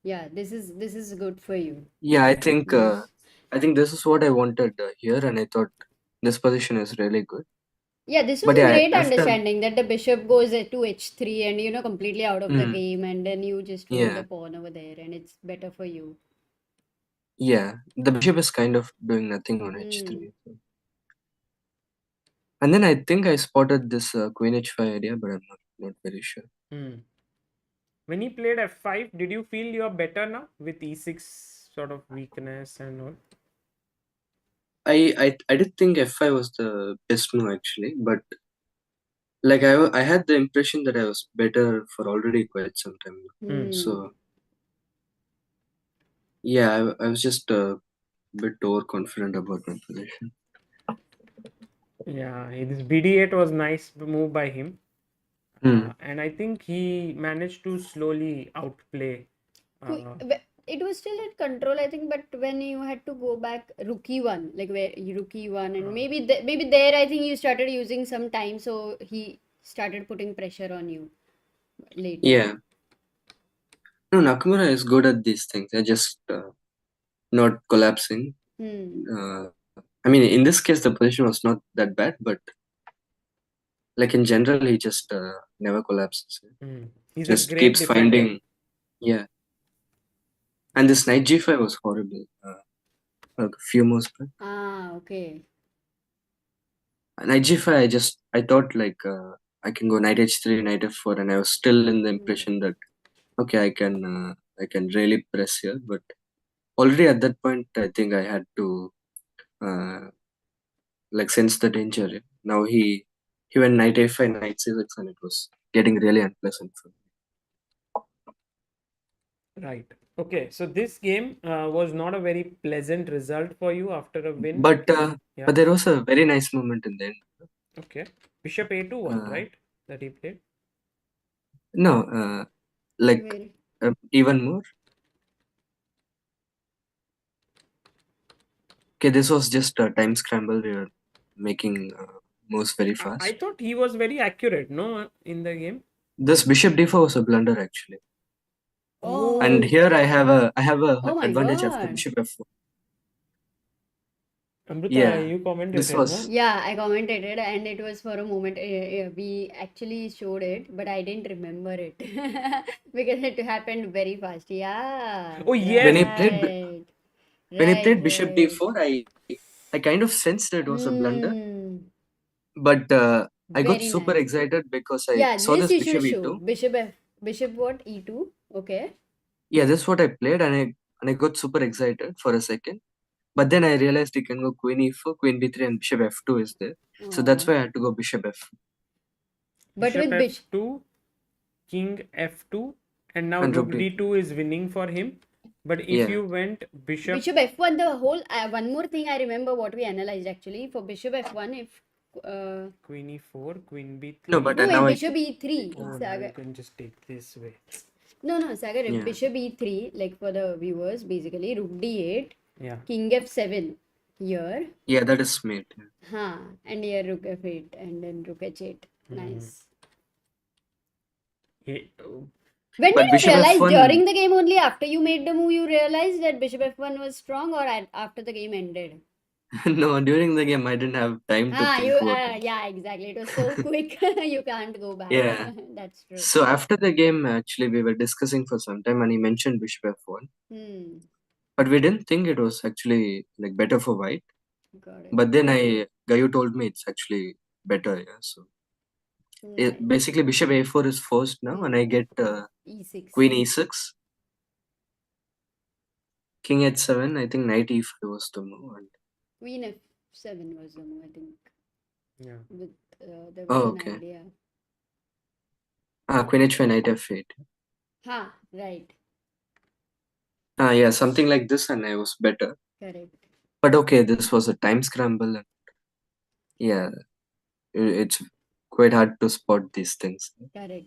Yeah, this is good for you. Yeah, I think Yes. this is what I wanted here, and I thought this position is really good. Yeah, this was But a yeah, great after understanding that the bishop goes to h3 and completely out of the mm, game, and then you just move the yeah, pawn over there and it's better for you. yeah, the bishop is kind of doing nothing on Hmm. h3. So. And then I think I spotted this queen h5 idea, but I'm not very sure. When he played f5, did you feel you're better now with e6 sort of weakness and all? I did think f5 was the best move actually, but like I had the impression that I was better for already quite some time. Hmm. So yeah, I was just a bit overconfident about my position. Yeah, this bd8 was nice move by him. Hmm. And I think he managed to slowly outplay. It was still at control, I think, but when you had to go back rook e1, like where rook e1, and maybe there I think you started using some time, so he started putting pressure on you later. Yeah. No, Nakamura is good at these things. They're just not collapsing. I mean, in this case, the position was not that bad, but like in general, he just never collapses. He's a Just great keeps defender. finding, yeah. And this knight g5 was horrible. A few moves back. Okay. Knight g5, I thought like I can go knight h3, knight f4, and I was still in the impression that okay, I can really press here, but already at that point, I think I had to like sense the danger. Yeah. Now he went knight a5, knight c6, and it was getting really unpleasant for me. Right. Okay. So this game was not a very pleasant result for you after a win. But Yeah. but there was a very nice moment in the end. Okay. Bishop a2 one, Uh, right? That he played. No, like Where? even more. Okay, this was just a time scramble. We were making moves very I fast. thought he was very accurate, no, in the game. This bishop d4 was a blunder actually. Oh. And here I have a Oh my advantage after God. bishop f4. Amrita, Yeah, you this commentated, was no? Yeah, I commented and it was for a moment. We actually showed it, but I didn't remember it because it happened very fast. Yeah, Oh, yes. when right. he Right, played bishop right. d4. I kind of sensed it was a blunder, Hmm. but I got Very super nice. excited because I Yeah, saw this this you bishop should show. e2. Bishop what? E2. Okay. Yeah, this is what I played, and I got super excited for a second. But then I realized you can go queen e4, queen b3, and bishop f2 is there. So that's Oh. why I had to go bishop f. But Bishop with f2, king f2, and now And rook rook d3. d2 is winning for him. But if Yeah. you went bishop f1, the whole one more thing I remember what we analyzed actually for bishop f1, if queen e4, queen b3. No, but no, now and I bishop e3. Oh, no, Sagar, you can just take this way. no, Sagar, if Yeah. bishop e3, like for the viewers, basically rook d8, Yeah. king f7 here, Yeah, that is mate. and here rook f8, and then rook h8. Nice. He- When did But you bishop realize f1. during the game only after you made the move you realized that bishop f1 was strong, or after the game ended? No, during the game I didn't have time to think about it. Yeah, exactly. It was so quick, you can't go back. Yeah. That's true. So after the game, actually, we were discussing for some time, and he mentioned bishop f1, but we didn't think it was actually like better for white. Got it. But then Gayu told me it's actually better. Yeah. So Nice. basically, bishop a4 is forced now, and I get E6. queen e6, king h7. I think knight e5 was the move. And Queen f7 was the move, I think. Yeah. With there Oh, was an okay. idea. Queen h5, knight f8. Right. Yeah, something like this, and I was better. Correct. But okay, this was a time scramble, and yeah, it's quite hard to spot these things. Correct.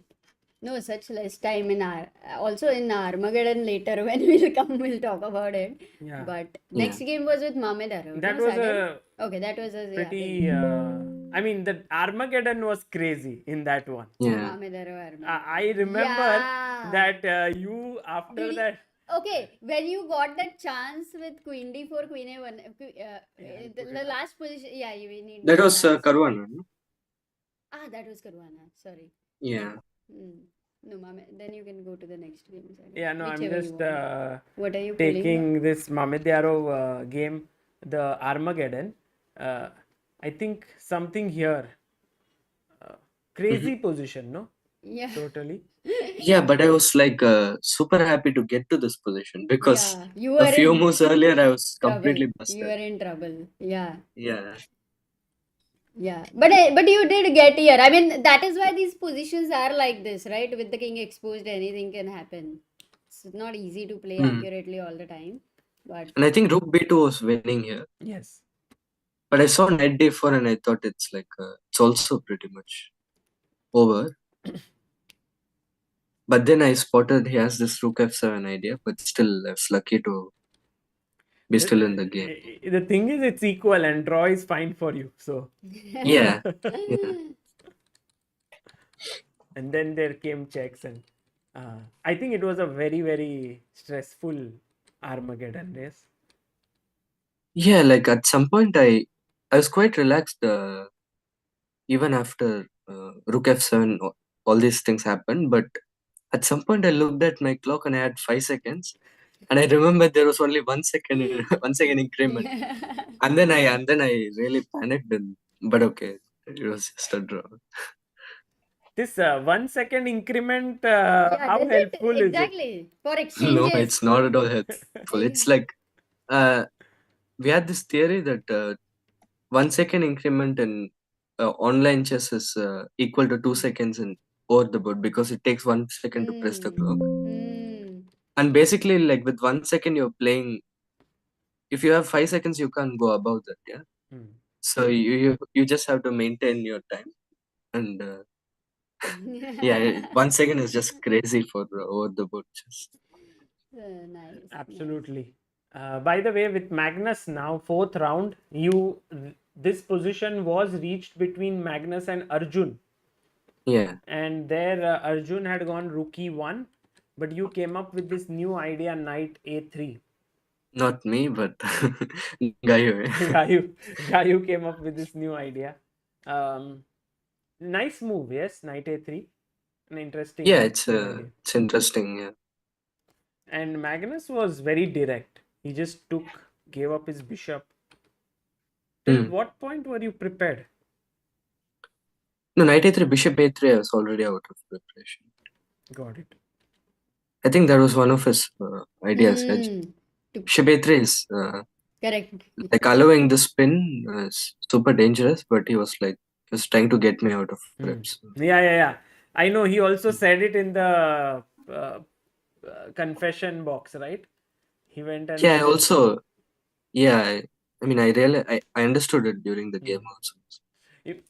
No, such less time in our also in Armageddon later when we'll come, we'll talk about it. Yeah. But next game was with Mamedyarov. That no, was Sagar? a Okay, that was a pretty. I mean, the Armageddon was crazy in that one. Yeah. Mamedyarov Armageddon. I remember Yeah. that you after Did he- that Okay, when you got that chance with Queen D4, Queen A1, the last position, yeah, we need That the was chance. Caruana, no? That was Caruana. Sorry. Yeah. No, then you can go to the next game. Yeah, no, I'm Whichever you just want. What are you pulling? taking this Mamedyarov game, the Armageddon. I think something here. Crazy position, no? Yeah. Totally. Yeah, but I was like super happy to get to this position because Yeah, you a were few in moves earlier I was trouble. completely You busted. were in trouble. Yeah. Yeah. Yeah, but you did get here. I mean, that is why these positions are like this, right? With the king exposed, anything can happen. It's not easy to play accurately all the time. But And I think Rook B2 was winning here. Yes. But I saw Knight D4 and I thought it's like it's also pretty much over. But then I spotted he has this Rook F7 idea, but still I was lucky to be still in the game. The thing is, it's equal and draw is fine for you. So Yeah. Yeah. and then there came checks, and I think it was a very, very stressful Armageddon race. Yeah, like at some point I was quite relaxed even after Rook F7 all these things happened, but at some point I looked at my clock and I had 5 seconds and I remembered there was only 1 second 1 second increment. And then I really panicked but okay, it was just a draw. This 1 second increment, yeah, how does it helpful is it? exactly for No, exchanges? it's not at all helpful. It's like we had this theory that 1 second increment in online chess is equal to 2 seconds in over the board because it takes 1 second to press the clock. And basically, like with 1 second, you're playing. If you have 5 seconds, you can't go above that. Yeah. So you just have to maintain your time, and yeah, 1 second is just crazy for over the board chess. Nice. Absolutely. By the way, with Magnus now, 4th round, this position was reached between Magnus and Arjun. Yeah. And there Arjun had gone rook e1, but you came up with this new idea, knight a3. Not me, but Gayu. Gayu came up with this new idea. Nice move, yes, knight a3. An interesting. Yeah, it's idea. it's interesting. Yeah. And Magnus was very direct. He just gave up his bishop. Till what point were you prepared? No, knight a3, bishop a3, I was already out of preparation. Got it. I think that was one of his ideas. Bishop a3 is correct. like allowing the spin is super dangerous, but he was trying to get me out of preps. Yeah. I know he also said it in the confession box, right? He went and Yeah, also, yeah, I mean, I realized, I understood it during the game also.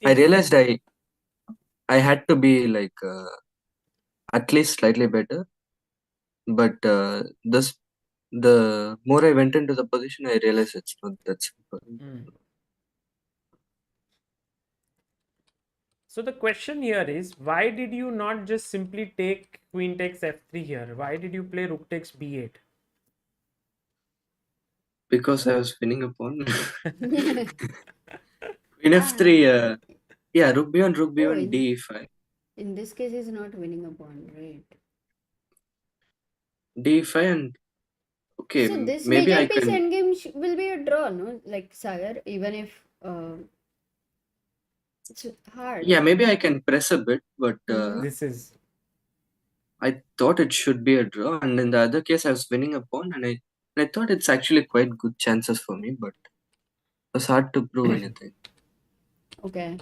I realized I had to be like at least slightly better, but the more I went into the position, I realized it's not that simple. So the question here is, why did you not just simply take queen takes f3 here? Why did you play rook takes b8? Because I was winning a pawn. Queen f3, yeah, rook b1, d5. In this case, he's not winning a pawn, right? d5 and okay, so this maybe major I piece can. endgame will be a draw, no? Like Sagar, even if it's hard. Yeah, maybe I can press a bit, but This is. I thought it should be a draw, and in the other case, I was winning a pawn, and I thought it's actually quite good chances for me, but it was hard to prove anything. Okay.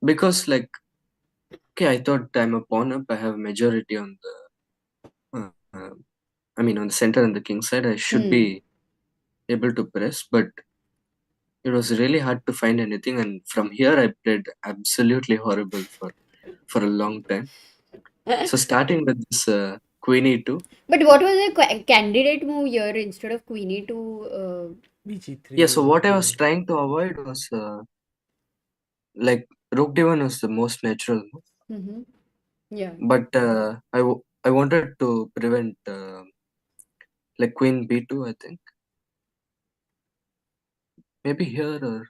Because like, okay, I thought I'm a pawn up. I have majority on the, I mean, on the center and the king side. I should be able to press, but it was really hard to find anything. And from here, I played absolutely horrible for a long time. So starting with this queen e2. But what was the candidate move here instead of queen e2? bg3. Yeah, so what I was trying to avoid was like rook d1 was the most natural move. Yeah. But I wanted to prevent like queen b2, I think. Maybe here or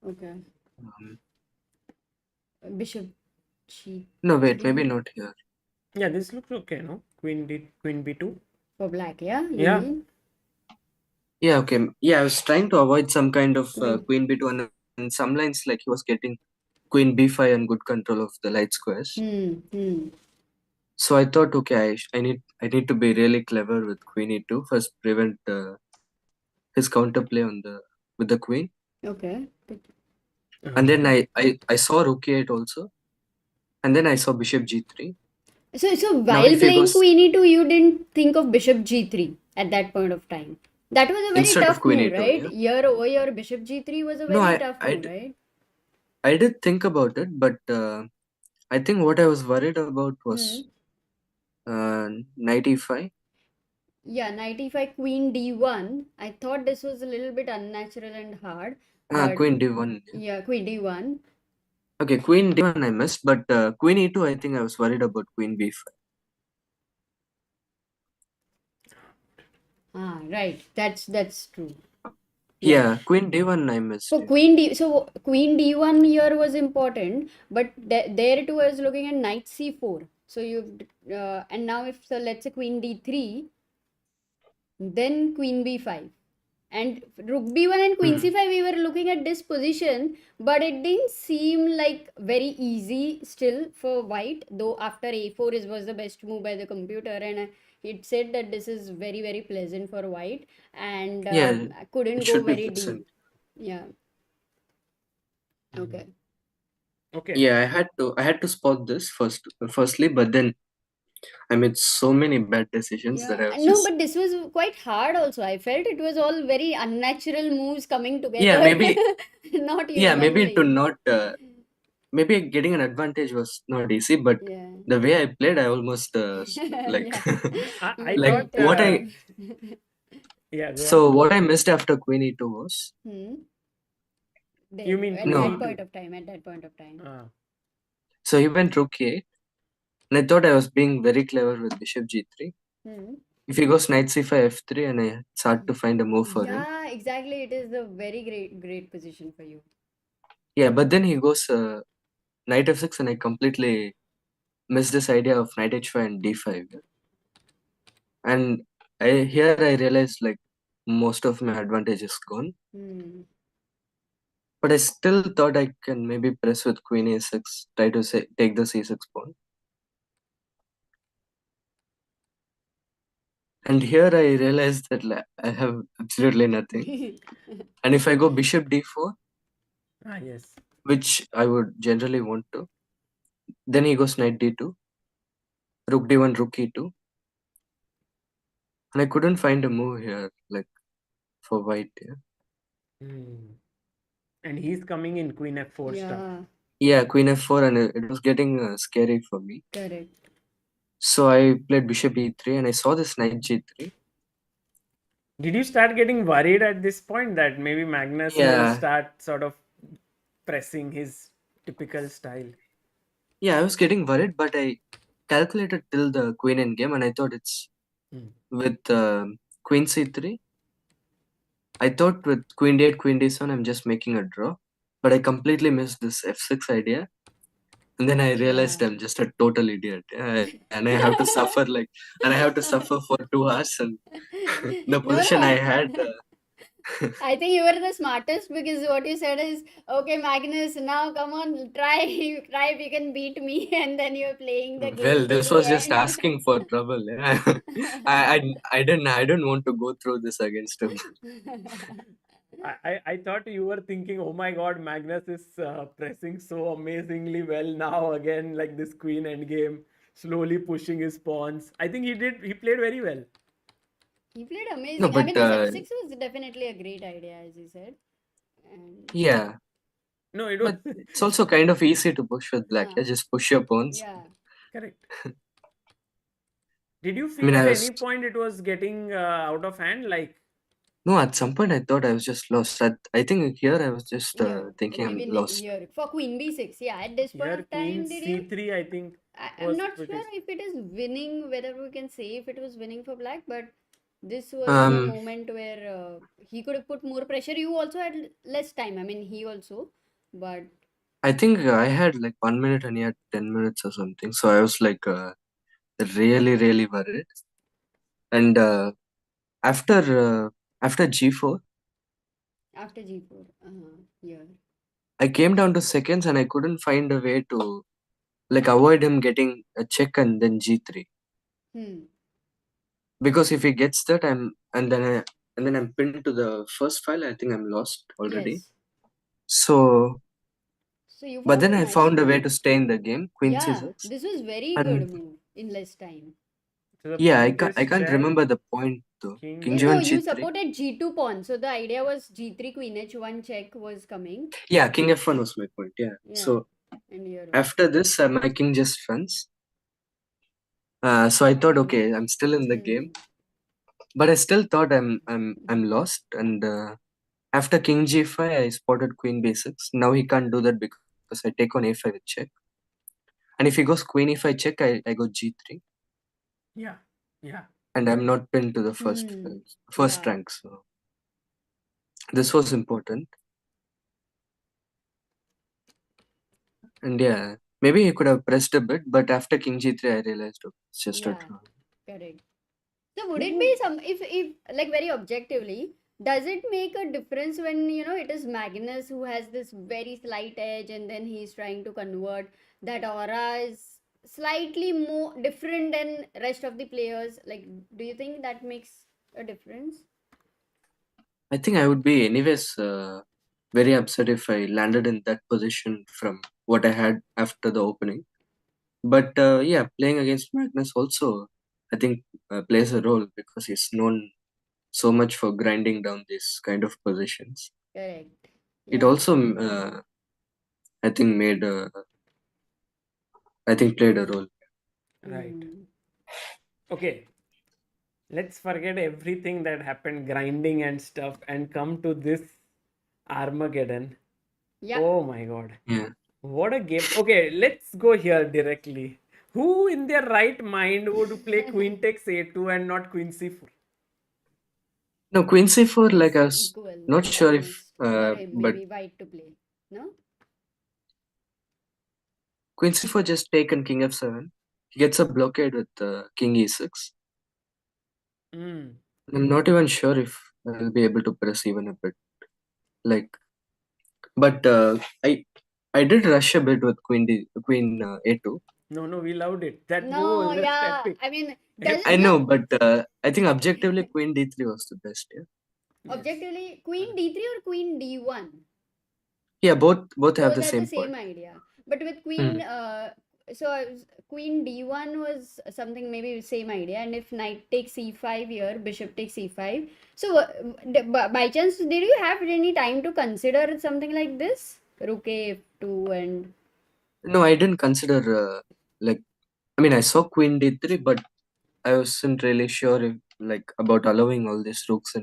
Okay. um, Bishop G3 no, wait, maybe not here. Yeah, this looks okay, no? Queen b2. for black, yeah? You Yeah. mean? Yeah, okay. Yeah, I was trying to avoid some kind of Queen. queen b2, and some lines like he was getting queen b5 and good control of the light squares. So I thought, okay, I need to be really clever with queen e2. First, prevent his counterplay on the with the queen, Okay. and then I saw rook e8 also, and then I saw bishop g3. So Now while if he playing goes Queen E2, you didn't think of Bishop G3 at that point of time. That was a very instead of tough queen move, e2, right? yeah. Here over your Bishop G3 was a No, very tough move, right? I did think about it, but I think what I was worried about was knight e5. Yeah, knight e5, Queen D1. I thought this was a little bit unnatural and hard, but Queen d1. yeah, Queen D1. Okay, queen d1 I missed, but queen e2 I think I was worried about queen b5. Ah, right. That's true. Yeah, queen d1 I missed. So Yeah. Queen D1 here was important, but there too I was looking at knight C4. So and now if so let's say Queen D3, then Queen B5, and Rook B1 and Queen C5 we were looking at this position, but it didn't seem like very easy still for White. Though after A4 was the best move by the computer, and it said that this is very very pleasant for White, and Yeah, couldn't it go should be very pleasant. deep. Yeah. Okay. Okay. Yeah, I had to spot this firstly, but then I made so many bad decisions that Yeah, I was no, just but this was quite hard also. I felt it was all very unnatural moves coming yeah, together, not maybe to humanly. not maybe getting an advantage was not easy, but Yeah. the way I played, I almost like Yeah. I You like thought. went what I Yeah, go on. so what I missed after queen e2 was You There, mean at queen no. that e2? point of time, at that point of time. So he went rook e8, and I thought I was being very clever with bishop g3. Hmm. If he goes knight c5 f3, and it's hard to find a move for him. Yeah, exactly. It is a very great position for you. Yeah, but then he goes knight f6, and I completely missed this idea of knight h5 and d5. And here I realized like most of my advantage is gone. But I still thought I can maybe press with queen a6, try to take the c6 pawn. And here I realized that I have absolutely nothing. And if I go bishop d4, Yes. which I would generally want to, then he goes knight d2, rook d1, rook e2. And I couldn't find a move here, like for white. Yeah, And he's coming in queen f4 stuff. yeah, queen f4, and it was getting scary for me. Correct. So I played bishop e3, and I saw this knight g3. Did you start getting worried at this point that maybe Magnus will Yeah, start sort of pressing his typical style? yeah, I was getting worried, but I calculated till the queen endgame, and I thought it's with queen c3. I thought with queen d8, queen d7, I'm just making a draw, but I completely missed this f6 idea, and then I realized I'm just a total idiot, and I have to suffer and I have to suffer for 2 hours, and the No, position I had. I think you were the smartest because what you said is, okay, Magnus, now come on, try if you can beat me, and then you're playing the game Well, till this the was just end. asking for trouble. Yeah. I didn't want to go through this against him. I thought you were thinking, oh my god, Magnus is pressing so amazingly well now again, like this queen endgame, slowly pushing his pawns. I think he played very well. He played amazing. No, I but mean, this f6 was definitely a great idea, as you said. And yeah, No, it was but it's also kind of easy to push with black. Yeah, just push your pawns. yeah. correct. Did you I feel mean, at any point it was getting out of hand? Like, no, at some point I thought I was just lost. I think here I was just thinking I'm Maybe lost. here for Queen B6. Yeah, at this point here of queen time, did you? c3, I think I'm was not pretty. sure if it is winning, whether we can say if it was winning for black, but This was a Um, moment where he could have put more pressure. You also had less time. I mean, he also, but I think I had like 1 minute and he had 10 minutes or something. So I was like really, really worried. And after after G4, after G4, yeah, I came down to seconds and I couldn't find a way to like avoid him getting a check and then G3. hmm, Because if he gets that, and then I'm pinned to the first file. I think I'm lost already. yes. So, So you but found then a I nice found a way move. to stay in the game. Queen Yeah, C6, this was very and good move in less time. To the yeah, I previous can't check, remember the point though. king King No, G1 you G3. supported G2 pawn. So the idea was G3 queen H1 check was coming. Yeah, King F1 was my point. Yeah. Yeah, So and here also. after this, my king just runs. So I thought, okay, I'm still in the game, Hmm. but I still thought I'm lost. And after King G5, I spotted Queen B6. Now he can't do that because I take on A5 with check. And if he goes Queen E5 check, I go G3, yeah, yeah, and I'm not pinned to the Hmm. first Yeah. rank. So this was important. And yeah, maybe he could have pressed a bit, but after King G3, I realized okay, it's just a Yeah. draw. Correct. So would it be some if like very objectively, does it make a difference when it is Magnus who has this very slight edge and then he's trying to convert that aura is slightly more different than rest of the players? Like, do you think that makes a difference? I think I would be anyways very upset if I landed in that position from what I had after the opening. But yeah, playing against Magnus also, I think, plays a role because he's known so much for grinding down these kind of positions. Correct. It Yeah. also, I think, I think, played a role. right. Hmm. Okay, let's forget everything that happened, grinding and stuff, and come to this Armageddon. Yeah. Oh my god. Yeah. What a game. Okay, let's go here directly. Who in their right mind would play Queen takes A2 and not Queen C4? No, Queen C4, like I It's was equal, not sure if, almost, for him, but maybe white to play. No? Queen C4 just taken King F7. He gets a blockade with King E6. Mm. I'm not even sure if I'll be able to press even a bit. Like, but I did rush a bit with Queen A2. No, no, we loved it. That move No, was just yeah. epic. I mean, I doesn't know, no but I think objectively Queen D3 was the best. Yeah, Yes. objectively Queen D3 or Queen D1? yeah, both have Both the are the same same point. idea. But with Hmm. Queen D1 was something maybe same idea. And if knight takes C5 here, bishop takes C5. So, by chance, did you have any time to consider something like this? Rook F2 and No, I didn't consider like. I mean, I saw Queen D3, but I wasn't really sure if like about allowing all these rooks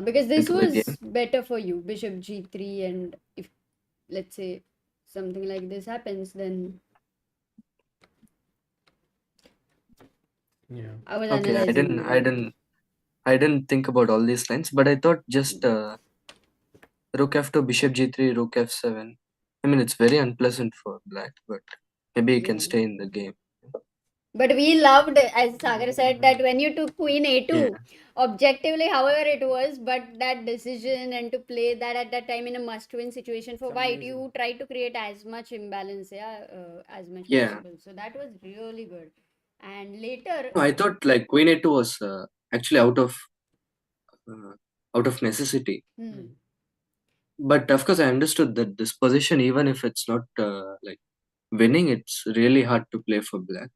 because this into the was game. better for you, bishop G3, and if let's say something like this happens, then Yeah. I was Okay, analyzing it. I didn't think about all these lines, but I thought just Rook F2, Bishop G3, Rook F7. I mean, it's very unpleasant for black, but maybe he can Yeah. stay in the game. But we loved, as Sagar said, that when you took Queen Yeah, A2, objectively, however it was, but that decision and to play that at that time in a must-win situation for It's White, amazing. you tried to create as much imbalance, yeah, as much yeah. possible. So that was really good. And later, No, I thought like Queen A2 was actually uh, out of necessity. hmm, Mm. But of course, I understood that this position, even if it's not like winning, it's really hard to play for black.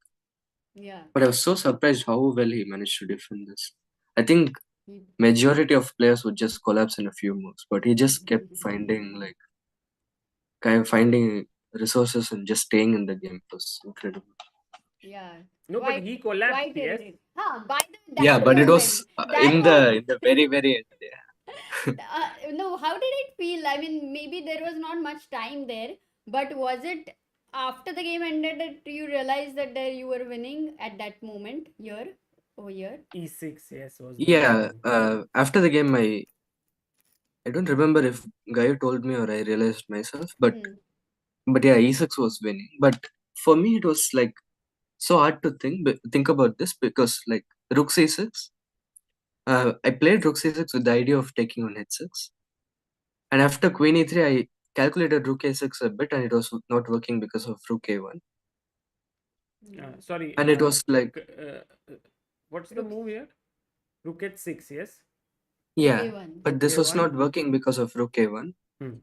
yeah, But I was so surprised how well he managed to defend this. I think he- majority of players would just collapse in a few moves, but he just kept finding like kind of finding resources and just staying in the game. It was incredible. yeah, No, but he collapsed, White yes. did. Huh, by the Yeah, that but it moment, was in the very very end. Yeah. no, how did it feel? I mean, maybe there was not much time there, but was it after the game ended that you realized that there you were winning at that moment here? Oh, here. E6, yes, was the Yeah, opening. after the game, I don't remember if Gaio told me or I realized myself, but Hmm. yeah, E6 was winning. But for me, it was like so hard to think about this because like Rook C6, I played Rook C6 with the idea of taking on H6, and after Queen E3, I calculated Rook A6 a bit, and it was not working because of Rook A1, Sorry, and it was like what's the Rook, move here? Rook h6, yes? Rook yeah, A1. but Rook this was a1. not working because of Rook A1. Hmm.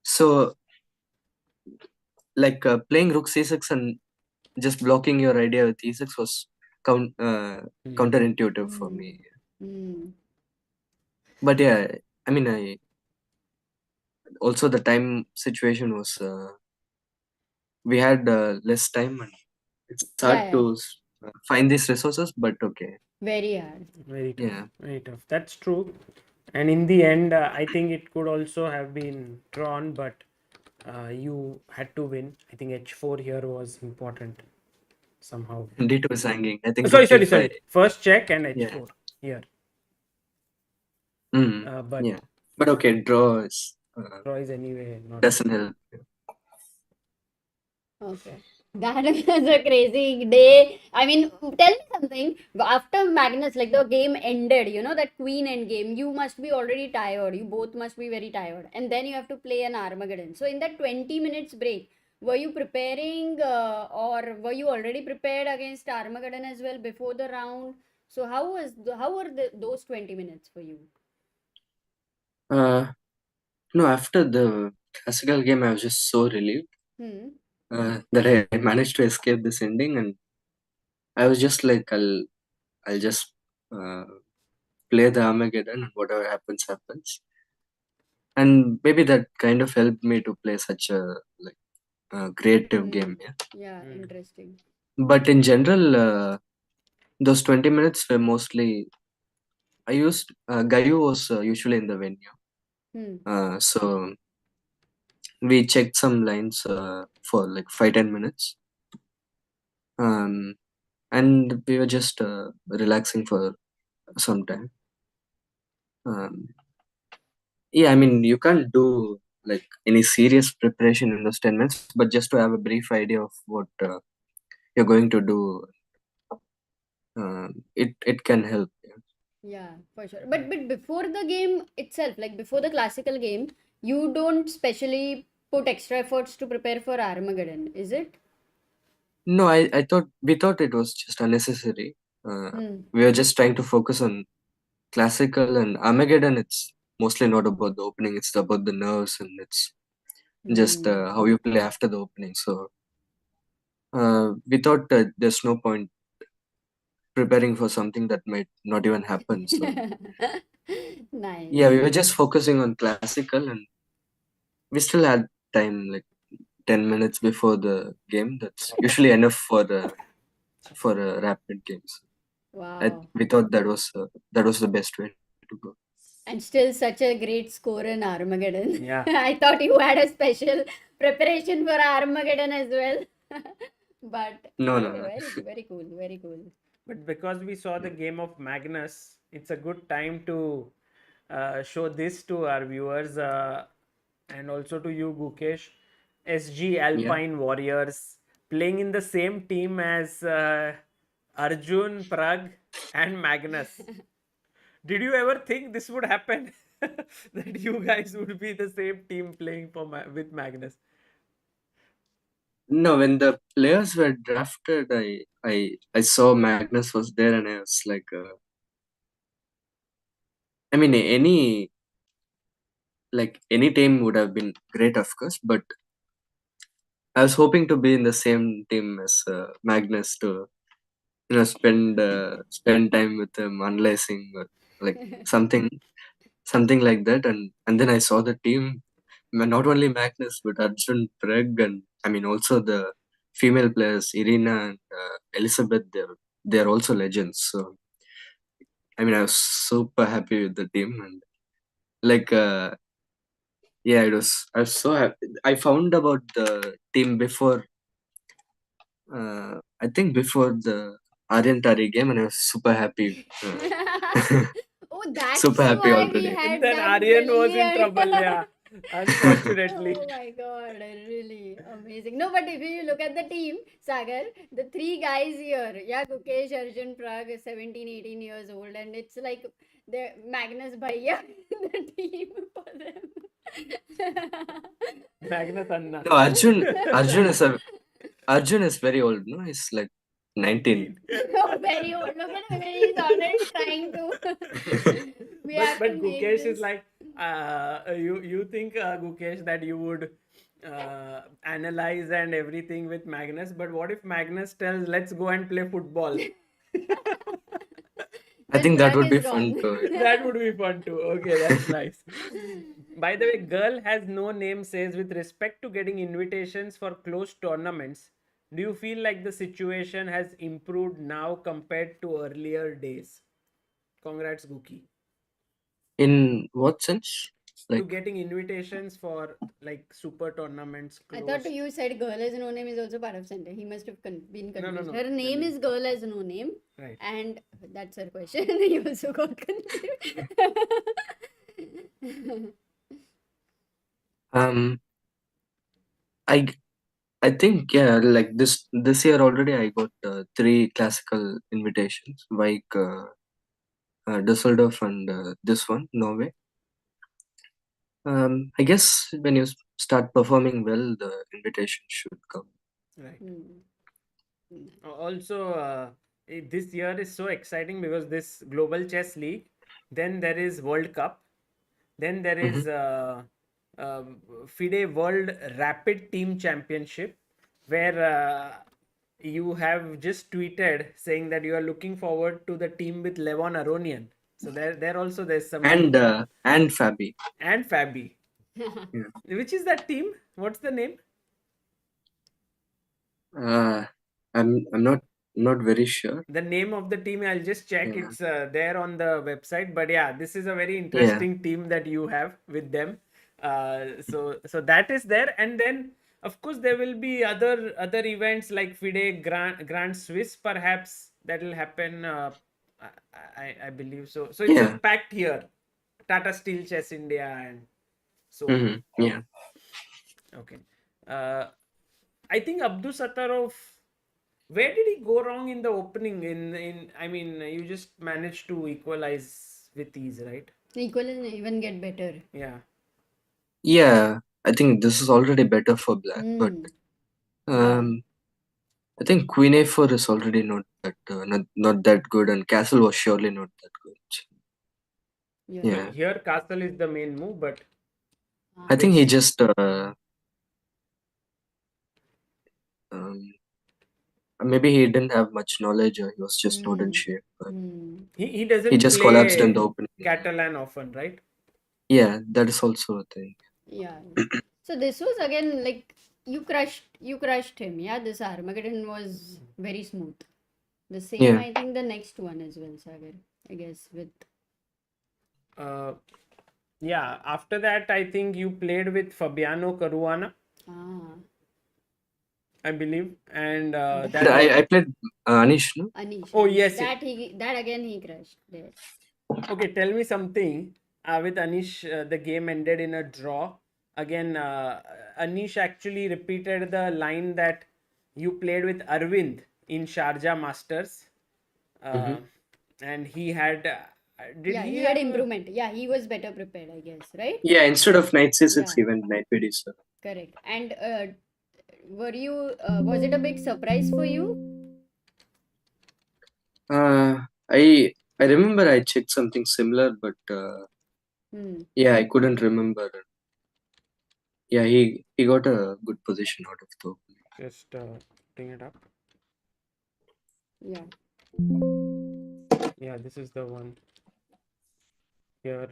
So like playing Rook C6 and just blocking your idea with E6 was counterintuitive for Hmm. me. Hmm. But yeah, I mean, I also the time situation was we had less time and it's Yeah, hard yeah. to find these resources. But okay, Very hard. Very tough. yeah, Very tough. That's true. And in the end, I think it could also have been drawn, but you had to win. I think h4 here was important somehow. D2 is hanging. I think Sorry, Rook sorry, E5. sorry. First check and Yeah, h4 here. But yeah. But okay, draw is draw is anyway not. doesn't help. Okay. That was a crazy day. I mean, tell me something. After Magnus, like the game ended, that Queen end game, you must be already tired. You both must be very tired. And then you have to play an Armageddon. So, in that 20 minutes break, were you preparing or were you already prepared against Armageddon as well before the round? So, how were those 20 minutes for you? Uh, no, after the classical game, I was just so relieved Hmm. that I managed to escape this ending, and I was just like, I'll just uh, play the Armageddon, and whatever happens, happens. And maybe that kind of helped me to play such a like creative Hmm. game. Yeah. Yeah, interesting. But in general, those 20 minutes were mostly I used. Gayu was usually in the venue, Hmm. so we checked some lines for like 5-10 minutes, and we were just relaxing for some time. Um, yeah, I mean, you can't do like any serious preparation in those 10 minutes, but just to have a brief idea of what you're going to do, it can help. Yeah. Yeah, for sure. But before the game itself, like before the classical game, you don't specially put extra efforts to prepare for Armageddon, is it? No, I thought we thought it was just unnecessary. Hmm. We were just trying to focus on classical and Armageddon. It's mostly not about the opening; it's about the nerves and it's just Hmm. how you play after the opening. So we thought there's no point preparing for something that might not even happen. So yeah, Nice. we were just focusing on classical, and we still had time, like 10 minutes before the game. That's usually enough for a rapid games. Wow. We thought that was the best way to go. And still such a great score in Armageddon. Yeah. I thought you had a special preparation for Armageddon as well. But No, no, okay, no. very cool, very cool. But because we saw the Yeah, game of Magnus, it's a good time to show this to our viewers and also to you, Gukesh. SG yeah. Alpine Warriors playing in the same team as Arjun, Pragg, and Magnus. Did you ever think this would happen? That you guys would be the same team playing for with Magnus? No, when the players were drafted, I saw Magnus was there, and I was like, I mean, any team would have been great, of course, but I was hoping to be in the same team as Magnus to spend time with him, unlacing or like something something like that, and then I saw the team, not only Magnus but Arjun Pragg, and I mean also the female players Irina and Elizabeth. They're also legends. So I mean I was super happy with the team, and like yeah, I was so happy. I found about the team before I think before the Aryan Tari game, and I was super happy. Oh, that's Super happy why we already. And had then that Aryan was in brilliant. trouble, yeah. Unfortunately. Oh my god, really amazing. No, but if you look at the team, Sagar, the three guys here, yeah, Gukesh, Arjun Pragg, 17, 18 years old, and it's like the Magnus Bhaiya, the team for them. Magnus Anna. No, Arjun is very old. No, he's like 19. Oh, very old. Look at him, he's already trying to. We have But to make Gukesh this. is like, you think, Gukesh, that you would analyze and everything with Magnus, but what if Magnus tells, let's go and play football? I Then think that Pragg would be is fun gone. too. That would be fun too. Okay, that's nice. By the way, girl has no name says, with respect to getting invitations for close tournaments, do you feel like the situation has improved now compared to earlier days? Congrats, Guki. In what sense? To Like, getting invitations for like super tournaments I close. thought you said girl has no name is also part of Sunday. He must have been No, confused. no. Her The name name. is girl has no name, Right. and that's her question. He also got confused. I I think yeah, like this year already I got 3 classical invitations, like Düsseldorf and this one, Norway. I guess when you start performing well, the invitation should come. Right. Hmm. Also, this year is so exciting because this Global Chess League, then there is World Cup, then there is FIDE World Rapid Team Championship, where you have just tweeted saying that you are looking forward to the team with Levon Aronian. So there also there's some And Fabi. and Fabi. Yeah. Which is that team? What's the name? I'm not very sure. The name of the team, I'll just check. Yeah. It's there on the website. But yeah, this is a very interesting team that you have with them. So that is there, and then of course there will be other events like FIDE Grand Swiss, perhaps that will happen. I believe so. So it's a Yeah. packed here. Tata Steel Chess India and so on. Mm-hmm. Yeah. Okay. I think Abdusattorov, where did he go wrong in the opening? In I mean, you just managed to equalize with ease, right? Equal and even get better. Yeah. Yeah. I think this is already better for black, but Yeah. I think Queen A4 is already not that good, and Castle was surely not that good. Yeah. Yeah. Here, Castle is the main move, but I think he Which- just maybe he didn't have much knowledge, or he was just not in shape. But he doesn't he just play collapsed in the opening. Catalan often, right? Yeah, that is also a thing. Yeah. So this was again like you crushed him. Yeah, this Armageddon was very smooth. The same, Yeah. I think the next one as well, Sagar. I guess with Yeah. After that, I think you played with Fabiano Caruana, I believe, and that I played Anish, no? Anish. Oh, Anish. yes, That again he crushed there. Okay, tell me something. With Anish, the game ended in a draw. Again, Anish actually repeated the line that you played with Arvind in Sharjah Masters, and he had. Did Yeah, he he had have- improvement. Yeah, he was better prepared, I guess, right? Yeah, instead of knight c6, Yeah. he went knight b7. Correct. And were you was it a big surprise for you? I remember I checked something similar, but yeah, I couldn't remember. Yeah, he got a good position out of the opening. Just bring it up. Yeah. Yeah, this is the one. Here.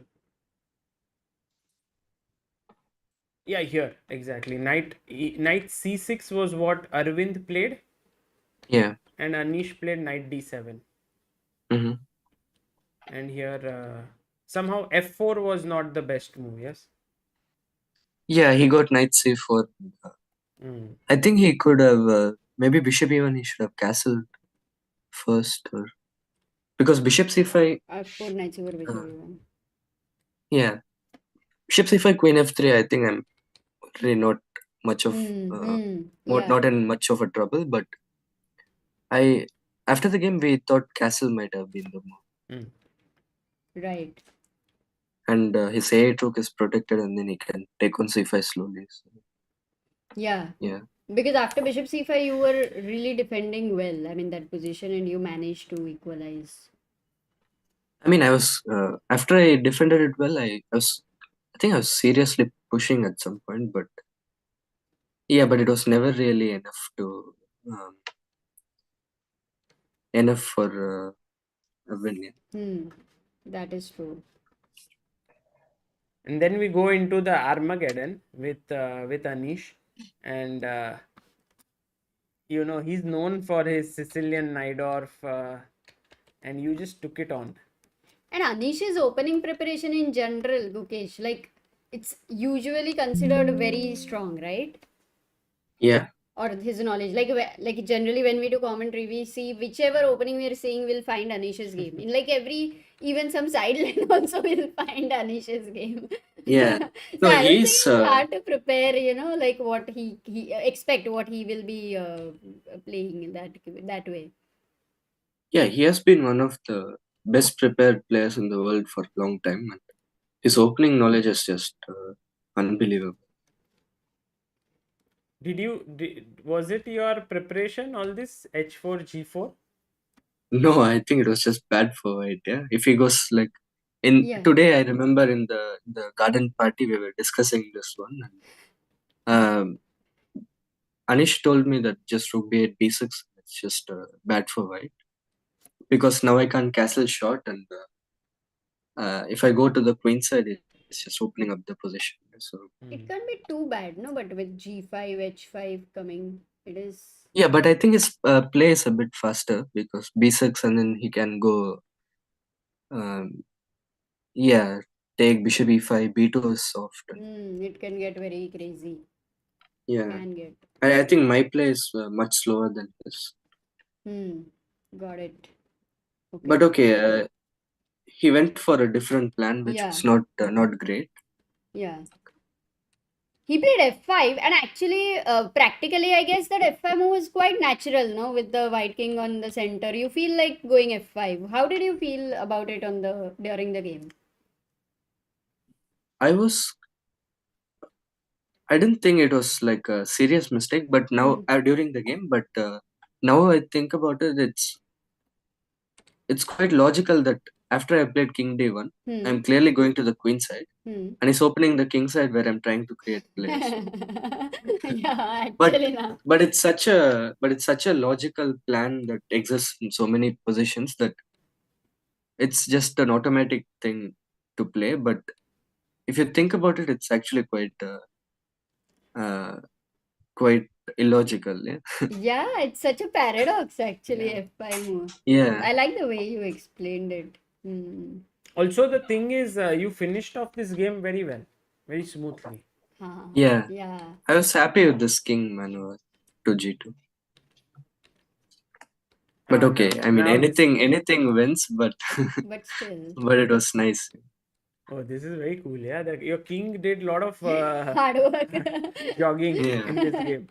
Yeah, here exactly. Knight c6 was what Arvind played, Yeah. and Anish played knight d7. Mm-hmm. And here somehow f4 was not the best move. Yes. Yeah, he got knight c4. I think he could have maybe bishop e1. He should have castled first, or because bishop c5. Of knight over bishop Uh, e1. yeah, bishop c5, queen f3. I think I'm really not much of Yeah, not in much of a trouble. But I after the game we thought castle might have been the move, right. and his a8 rook is protected, and then he can take on c5 slowly. So, Yeah. yeah. Because after bishop c5, you were really defending well. I mean, that position, and you managed to equalize. I mean, I was after I defended it well. I think I was seriously pushing at some point, but yeah, but it was never really enough to enough for a win. Yeah. That is true. And then we go into the Armageddon with Anish, and he's known for his Sicilian Najdorf, and you just took it on. And Anish's opening preparation in general, Gukesh, like it's usually considered very strong, right? Yeah. Or his knowledge, like generally when we do commentary, we see whichever opening we are seeing, we'll find Anish's game. In like even some sideline also will find Anish's game. Yeah. So No, I don't think he's it's hard to prepare, like what he expect, what he will be playing in that way. yeah, he has been one of the best prepared players in the world for a long time, and his opening knowledge is just unbelievable. Was it your preparation, all this h4 g4? No, I think it was just bad for White. Yeah, if he goes like Yeah. today, I remember in the garden party we were discussing this one, and Anish told me that just rook b8 b6. It's just bad for White because now I can't castle short, and if I go to the queen side, it's just opening up the position. So It can't be too bad, no? But with g5, h5 coming, it is. yeah, but I think his play is a bit faster because b6, and then he can go. Yeah, take bishop e5, b2 is soft. It can get very crazy. Yeah, Can get. I think my play is much slower than his. Got it. Okay. But okay, he went for a different plan, which was not great. Yeah. He played f5, and actually, practically, I guess that f5 move is quite natural, no? With the white king on the center, you feel like going f5. How did you feel about it during the game? I didn't think it was like a serious mistake, but now during the game, but now I think about it, it's quite logical that after I played king d1, I'm clearly going to the queen side, and he's opening the king side where I'm trying to create players. Yeah, actually, no. But it's such a logical plan that exists in so many positions that it's just an automatic thing to play. But if you think about it, it's actually quite illogical. Yeah. Yeah, it's such a paradox, actually, f5 move. Yeah. I like the way you explained it. Also, the thing is, you finished off this game very well, very smoothly. Yeah. I was happy with this king maneuver to g2. But okay, I mean anything wins, but still. but it was nice. Oh, this is very cool. Yeah, your king did a lot of hard work jogging in this game.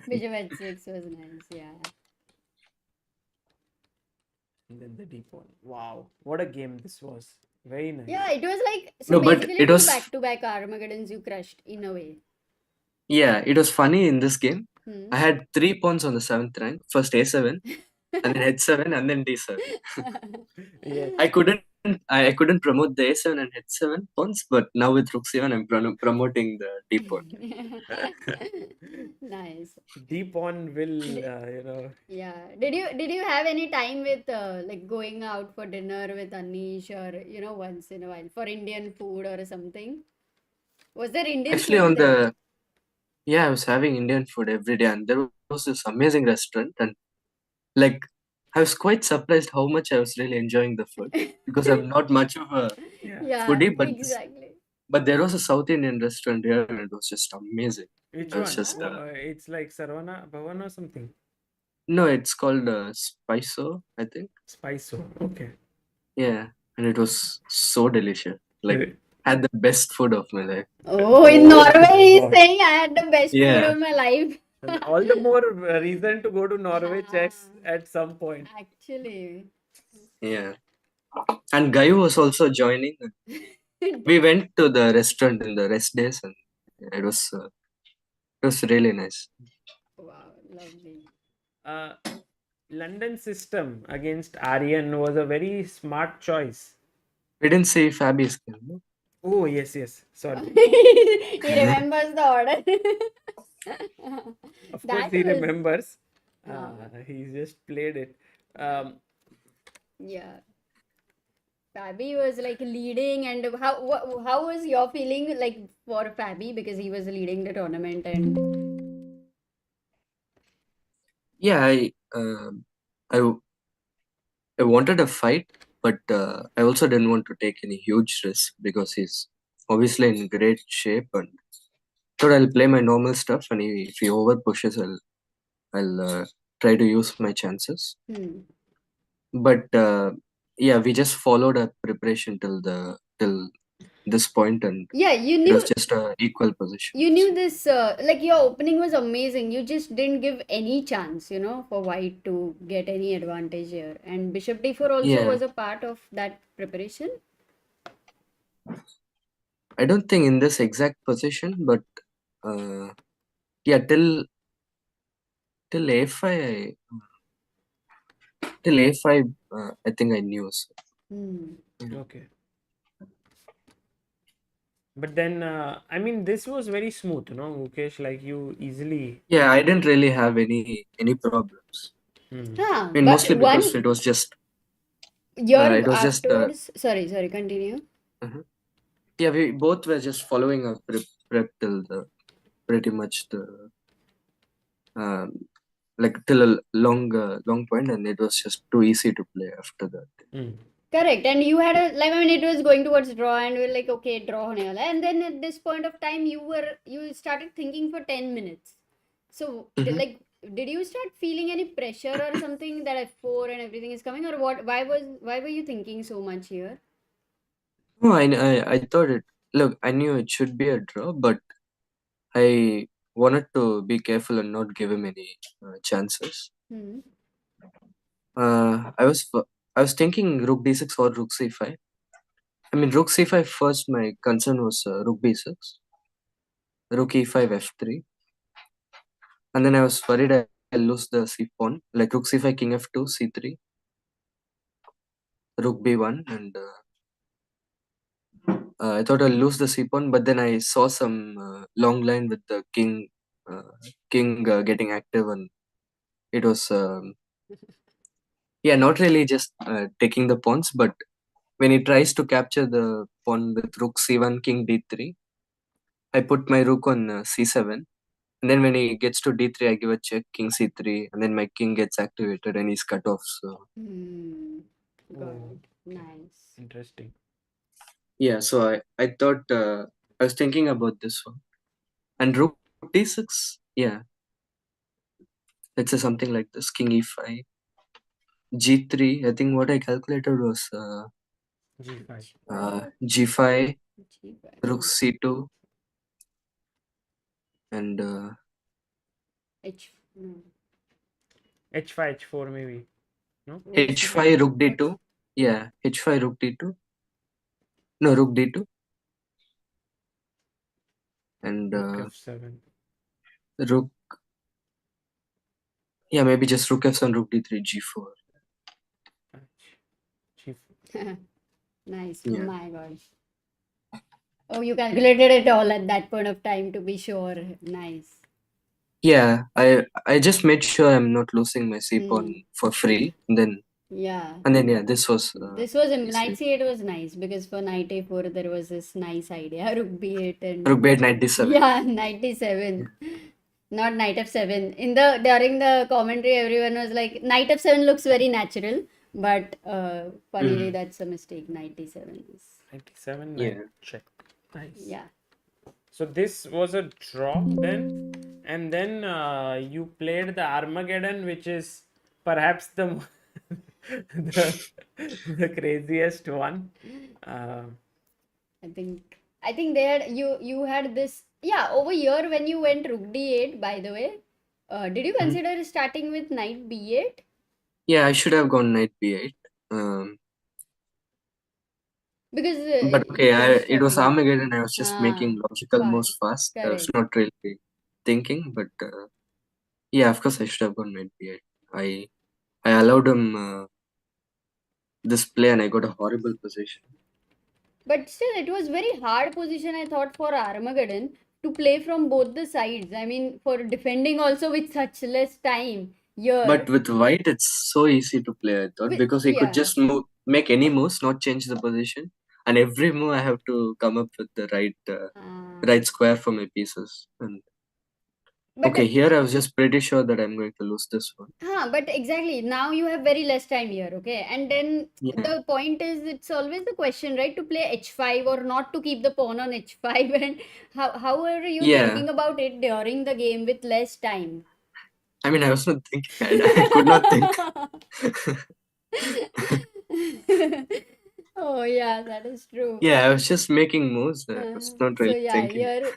Bishop h6 was nice. Yeah. And then the d pawn. Wow, what a game this was. Very nice. Yeah, it was like No, but basically it two was back-to-back Armageddons you crushed in a way. Yeah, it was funny in this game. I had 3 pawns on the 7th rank. First a7, and then h7, and then d7. Yes. I couldn't promote the a7 and h7 pawns, but now with rook c1, I'm promoting the d pawn. Nice. D pawn will, Yeah. Did you have any time with like going out for dinner with Anish, or once in a while for Indian food or something? Was there Indian Actually, food there? I was having Indian food every day, and there was this amazing restaurant, and like I was quite surprised how much I was really enjoying the food because I'm not much of a foodie, but exactly. But there was a South Indian restaurant here, and it was just amazing. Which It was one? just It's like Sarvana Bhavan or something. No, it's called Spiso, I think. Spice. Okay. Yeah, and it was so delicious. Like, had the best food of my life. Oh, in Oh Norway, my he's God. saying I had the best food Yeah, of my life. And all the more reason to go to Norway Chess at some point. Actually. yeah. And Gayu was also joining. We went to the restaurant in the rest days, and it was really nice. Wow, lovely. Uh, London system against Aryan was a very smart choice. We didn't see Fabi's game. No? Oh, yes, yes. Sorry. He remembers the order. Of course, That he was, remembers. uh, He just played it. Um, yeah. Fabi was like leading, and how was your feeling like for Fabi because he was leading the tournament and Yeah, I I wanted a fight, but I also didn't want to take any huge risk because he's obviously in great shape, and thought I'll play my normal stuff, and if he over pushes, I'll try to use my chances. But yeah, we just followed a preparation till this point, and yeah, you it was knew just a equal position. you knew this like your opening was amazing. You just didn't give any chance, for white to get any advantage here. And Bishop D4 also Yeah, was a part of that preparation. I don't think in this exact position, but yeah, till a5, till a5, I think I knew. So, okay. But then, I mean, this was very smooth, Gukesh? Like you easily. yeah, I didn't really have any problems. Huh, I mean, but mostly because one it was just year it was just afterwards, sorry, continue. uh yeah, we both were just following a prep till the pretty much the um, like till a long point, and it was just too easy to play after that. Correct. And you had a like I mean it was going towards draw and we are like okay draw hone wala. And then at this point of time you started thinking for 10 minutes. So Mhm. did you start feeling any pressure or something that F4 and everything is coming or what why were you thinking so much here? No, I thought it. Look, I knew it should be a draw, but I wanted to be careful and not give him any chances. Hmm. I was thinking rook d6 or rook c5. I mean, rook c5 first. My concern was rook b6, rook e5 f3, and then I was worried I'll lose the c pawn, like rook c5, king f2, c3, rook b1, and I thought I'll lose the c pawn, but then I saw some long line with the king getting active, and it was yeah, not really just taking the pawns, but when he tries to capture the pawn with rook c1, king d3, I put my rook on c7. And then when he gets to d3, I give a check, king c3, and then my king gets activated and he's cut off. So Got Oh, it. Nice. interesting. yeah, so I thought I was thinking about this one. And rook d6, yeah, let's say something like this, king e5, g3. I think what I calculated was G5. g5, G5. rook c2, and H no. H5, H4 maybe. No? H5. h5, rook d2. Yeah, h5, rook d2. No, rook d2. And Rook F7. rook, yeah, maybe just rook f7, rook d3, g4. G4. Nice. Oh Yeah. my God. Oh, you calculated it all at that point of time to be sure. Nice. Yeah, I just made sure I'm not losing my c pawn Hmm. for free. Yeah. And then yeah, this was This was in easy. knight c8 was nice because for knight a4 there was this nice idea rook b8 Rook and b8, knight d7. yeah knight d7 not knight f7 in the during the commentary everyone was like knight f7 looks very natural but funnily that's a mistake knight d7 is 97, Yeah. knight check. Nice. yeah So this was a draw then, and then you played the Armageddon, which is perhaps the the, the craziest one. Uh, I think there you had this, yeah, over here when you went rook d8, by the way, did you Mhm. consider starting with knight b8? Yeah, I should have gone knight b8. Um, Because but okay, you were it was struggling. Armageddon. I was just making logical moves Fine. fast. I was Correct. not really thinking, but yeah, of course I should have gone knight b8. I allowed him this play, and I got a horrible position. But still, it was very hard position, I thought, for Armageddon to play from both the sides. I mean, for defending also with such less time here. But with white, it's so easy to play, I thought, because he could Yeah. just make any moves, not change the position, and every move I have to come up with the right square for my pieces. And But okay, here I was just pretty sure that I'm going to lose this one. but exactly, now you have very less time here, okay? And then Yeah, the point is, it's always the question, right? To play h5 or not to keep the pawn on h5. And how are you yeah. thinking about it during the game with less time? I mean, I was not thinking. I could not think. Oh yeah, that is true. Yeah, I was just making moves. I was not So really yeah, thinking. here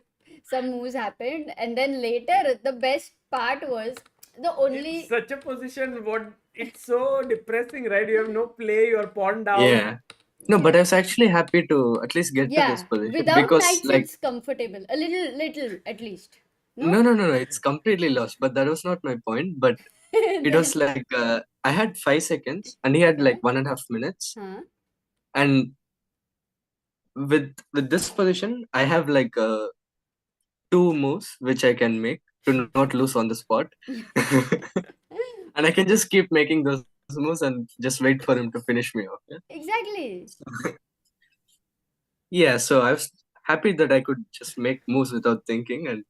some moves happened, and then later the best part was the in only such a position, what it's so depressing, right? You have no play, you're pawned down. Yeah. No, but I was actually happy to at least get to this yeah, position without because, knights like, it's comfortable, a little at least. no, No, no, it's completely lost. But that was not my point. But it was then like I had 5 seconds and he had like 1.5 minutes. huh? And with this position, I have like 2 moves which I can make to not lose on the spot. And I can just keep making those moves and just wait for him to finish me off. Yeah? Exactly. Yeah, so I was happy that I could just make moves without thinking.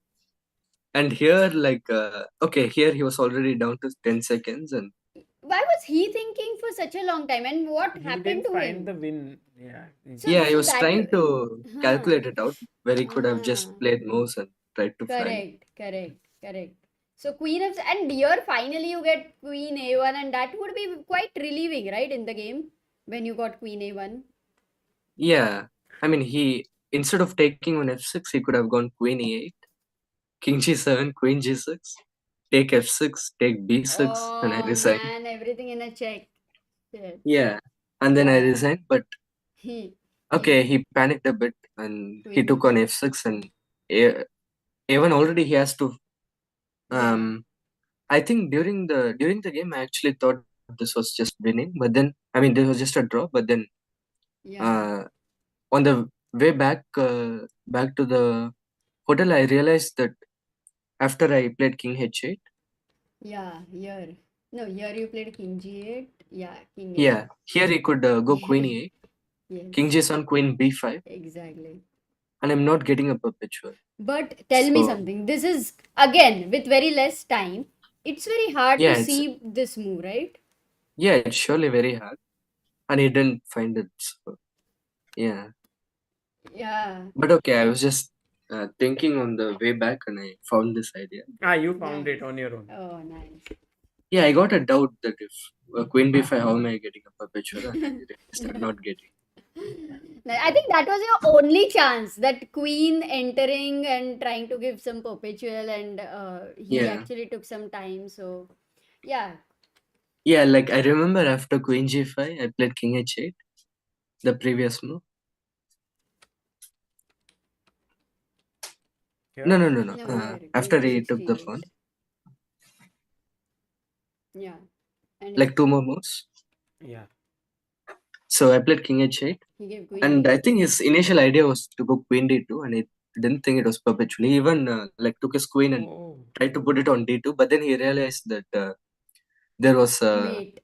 And here, like, okay, here he was already down to 10 seconds. And Why was he thinking for such a long time, and what He happened didn't to find him? the win. Yeah. yeah, he So was that trying to huh. calculate it out where he could have just Ah. played moves and tried to find. Correct. So queen of and here finally you get queen a1, and that would be quite relieving, right, in the game when you got queen a1. Yeah, I mean, he instead of taking on f6, he could have gone queen e8, king g7, queen g6, take f6, take b6, and I Oh resigned. man, everything in a check. Shit. Yeah, and then I Yeah. resigned, but okay, he panicked a bit and he Queen took on h6. f6 and a1 already he has to. I think during the game I actually thought this was just winning, but then I mean this was just a draw, but then Yeah. on the way back to the hotel, I realized that after I played king h8. Yeah, here. No, here you played king g8. Yeah, king Yeah, a8. here he could go queen e8, king Yes, g7, queen b5, exactly. and I'm not getting a perpetual. But tell me So something. This is again with very less time. It's very hard to yeah, see this move, right? it's surely very hard, and he didn't find it. So, yeah, Yeah. but okay, I was just thinking on the way back, and I found this idea. You found Nice. it on your own. Oh, nice. Yeah, I got a doubt that if queen b5, how am I getting a perpetual? And I realized I'm not getting. I think that was your only chance. That queen entering and trying to give some perpetual, and he Yeah. actually took some time. So, yeah. Yeah, like I remember after queen g5, I played king h8, the previous move. Here? No. No, here. After Queen he took the h68. pawn, Yeah. And like 2 more moves. Yeah. So I played king h8, he gave queen and I a8. think his initial idea was to go queen d2, and he didn't think it was perpetual. He even like took his queen and Oh. tried to put it on d2, but then he realized that there was Mate.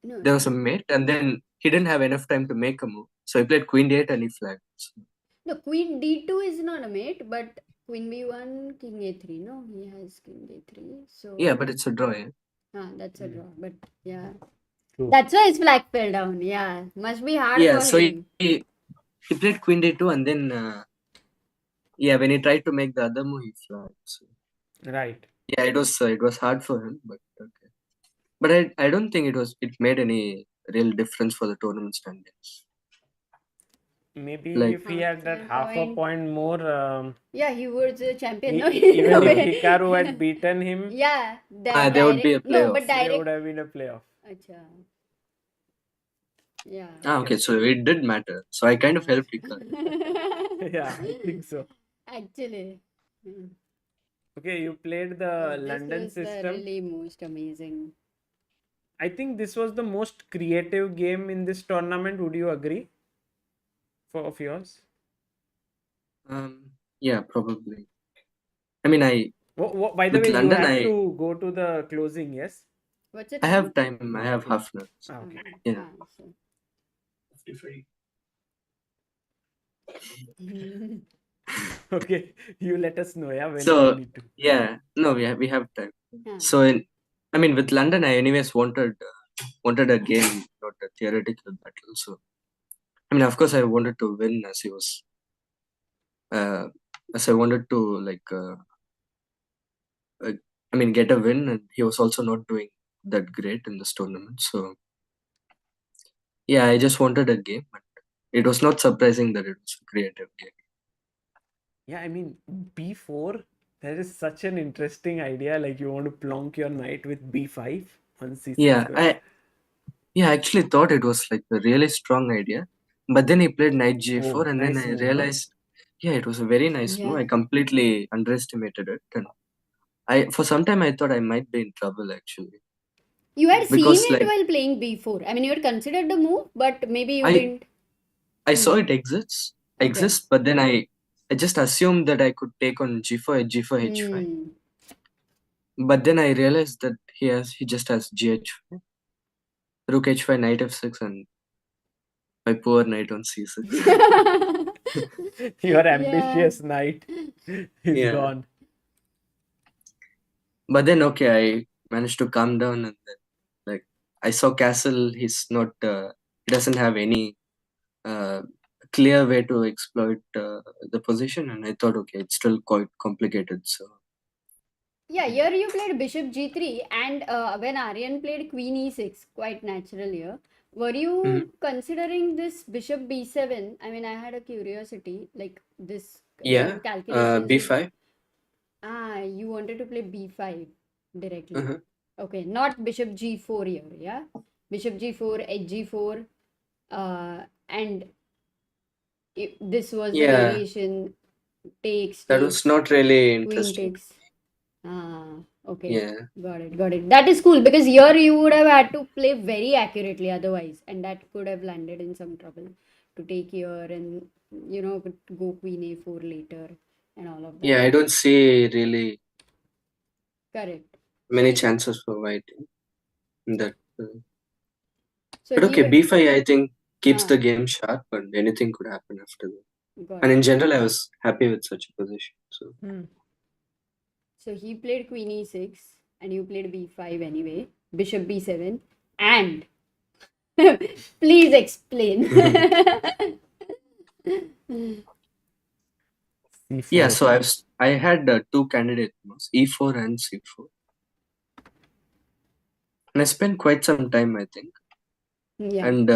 No. a mate, and then he didn't have enough time to make a move. So he played queen d8 and he flagged. So, No, queen d2 is not a mate, but queen b1, king a3. No, he has king a3. So yeah, but it's a draw. Yeah, that's a draw. But yeah, True. that's why his flag fell down. Yeah, must be hard yeah. for So him. he played queen d2, and then Yeah, when he tried to make the other move, he flagged. So Right. yeah, it was hard for him, but okay. But I don't think it made any real difference for the tournament standings. Maybe Like if he had that Half a half a point. point more, Yeah, he was a champion. No, even if Okay. Hikaru had beaten him, Yeah, that there would be a direct. No, but playoff. there would direct. have been a playoff. Acha. Yeah. Okay, so it did matter. So I kind of helped Hikaru. Yeah, I think so. Actually. Mm. Okay, you played the So this London was the system. really most amazing. I think this was the most creative game in this tournament. Would you agree? Of yours? Yeah, probably. I mean, By the with way, you London, have to go to the closing, yes? What's the I time? have time. I Oh, have okay. half an hour. Ah, okay. Yeah. So. Okay, you let us know, yeah, when So you need to. yeah, no, we have time. Huh. So I mean, with London, I anyways wanted a game, not a theoretical battle. So I mean, of course, I wanted to win uh, as I wanted to uh, I mean, get a win, and he was also not doing that great in this tournament. So yeah, I just wanted a game, but it was not surprising that it was a creative game. Yeah, I mean, b4, that is such an interesting idea. Like, you want to plonk your knight with b5 on c6 Yeah, square. I actually thought it was like a really strong idea, but then he played knight Oh, g4, and then nice I move, huh? realized, yeah, it was a very nice move. Yeah. I completely underestimated it, and for some time I thought I might be in trouble actually, You had seen because it like while playing b4. I mean, you had considered the move, but maybe you I didn't. I saw Hmm. it Okay. exist, but then I just assumed that I could take on g4, h4, h5, Hmm. but then I realized that he just has gh5, rook h5, knight f6, and my poor knight on c6. Your Yeah. ambitious knight is Yeah. gone. But then okay, I managed to calm down, and then like I saw castle. He doesn't have any uh, clear way to exploit the position, and I thought okay, it's still quite complicated. So Yeah, here you played bishop g3, and when Aryan played queen e6, quite natural here. Were you considering this bishop b7? I mean, I had a curiosity, like this, some calculations. b5. You wanted to play b5 directly. Uh-huh. Okay, not bishop g4 here, yeah? Bishop g4, hg4, and this was the Yeah, variation, takes, that was takes, not really queen interesting. takes. Okay. Yeah, Got it. That is cool because here you would have had to play very accurately otherwise, and that could have landed in some trouble to take here and go queen a4 later and all of that. yeah, I don't see really Correct. many chances for white in that. So But he okay, would. b5 I think keeps Ah, the game sharp, and anything could happen after that. got And it. in general, I was happy with such a position. So So he played queen e6 and you played b5 anyway, bishop b7, and please explain. yeah, c4. so I had two candidate moves, e4 and c4, and I spent quite some time, I think. Yeah. And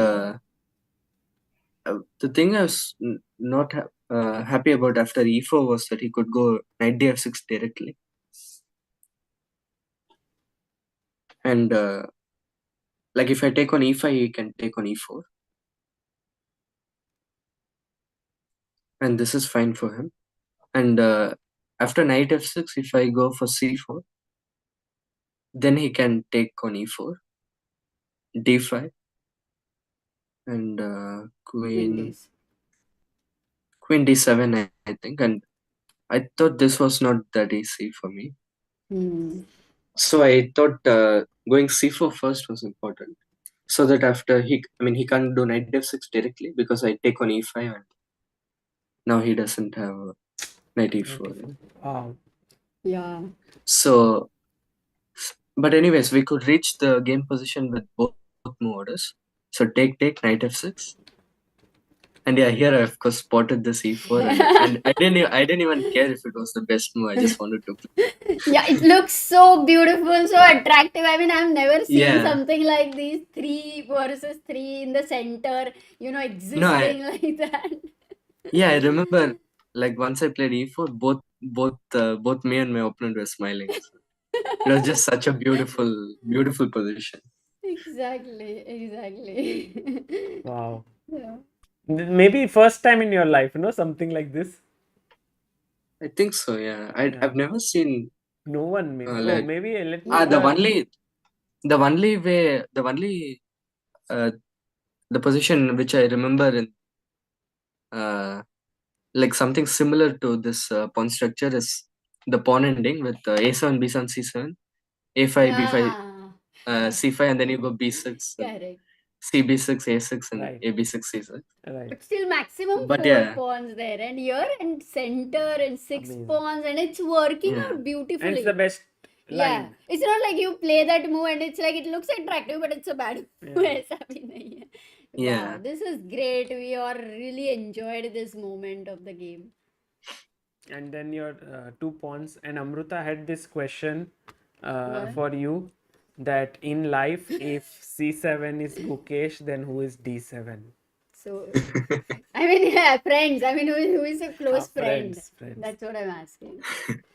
the thing I was not happy about after e4 was that he could go knight df6 directly, and like if I take on e5, he can take on e4, and this is fine for him. And after knight f6, if I go for c4, then he can take on e4, d5, and queen d7, I think. And I thought this was not that easy for me. So I thought going c4 first was important, so that after he can't do knight f6 directly because I take on e5, and now he doesn't have knight e4. Wow. Yeah. So, but anyways, we could reach the game position with both move orders. So take knight f6, And yeah, here I of course spotted the c4, and I didn't even care if it was the best move. I just wanted to play. Yeah, it looks so beautiful, so attractive. I mean, I've never seen Yeah. something like these 3 versus 3 in the center, No, existing like that. yeah, I remember like once I played e4, both me and my opponent were smiling. So it was just such a beautiful position. Exactly. Wow. Yeah. Maybe first time in your life, something like this. I think so. Yeah, Yeah. I've never seen No one maybe. like Maybe let me. the only way the position which I remember in like something similar to this pawn structure is the pawn ending with a7 b7 c7 a5 b5 Yeah. c5, and then you go b6 Correct. cb6 a6 and Right. ab6 c6. Right. But still maximum But 4 yeah, pawns there, and here and center and 6 Amazing. pawns, and it's working Yeah. out And beautifully. it's the best Yeah, line. it's not like you play that move and it's like it looks attractive, but it's a bad move. Yeah. ऐसा भी नहीं है. Yeah. Wow, this is great. We all really enjoyed this moment of the game. And then your 2 pawns. And Amruta had this question What? for you, that in life, if c7 is Gukesh, then who is d7? So, I mean, yeah, friends. I mean, who is a close friend? Friends. That's what I'm asking.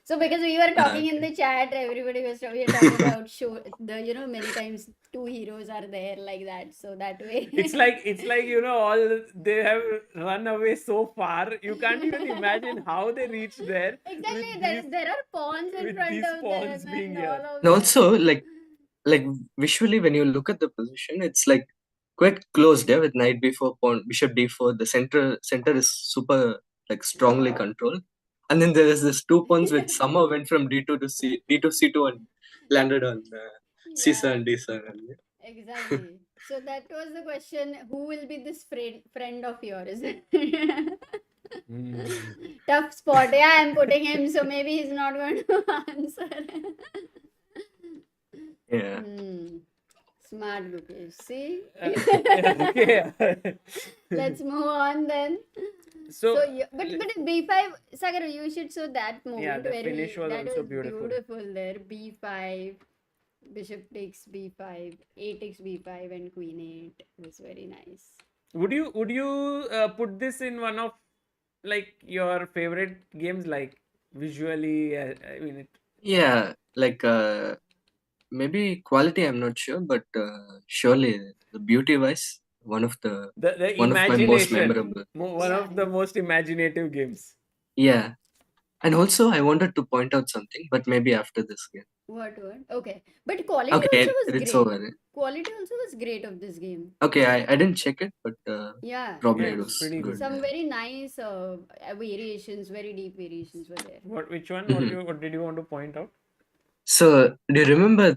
So, because we were talking in the chat, everybody was we were talking about many times 2 heroes are there like that. So that way, It's like all they have run away so far. You can't even imagine how they reached there. exactly. with There are pawns in with front these of pawns them being and all here. of And that. also like visually when you look at the position, it's like quite closed, yeah, with knight b4 pawn bishop d4. The center is super like strongly controlled, and then there is this 2 pawns which somehow went from d2 to c2 and landed on Yeah, c7 d7. exactly. So that was the question. Who will be this friend of yours? Tough spot. Yeah, I'm putting him, so maybe he's not going to answer. Yeah. Smart Gukesh. See? Okay. Let's move on then. So, But b5, Sagar, you should show that moment. yeah, the finish was that also was beautiful. there. b5, bishop takes b5, a takes b5, and queen 8. It was very nice. Would you put this in one of like your favorite games, like visually? I mean, Yeah, like maybe quality I'm not sure, but surely the beauty wise, one of the my most imagination, memorable. one of the most imaginative games. Yeah. And also I wanted to point out something, but maybe after this game. What? Okay. But quality Okay, also was it's great. over. Quality also was great of this game. Okay, I didn't check it, but Yeah, probably Yeah, it it's was pretty good. some very nice variations, very deep variations were there. Which one? Mhm. What did you want to point out? So, do you remember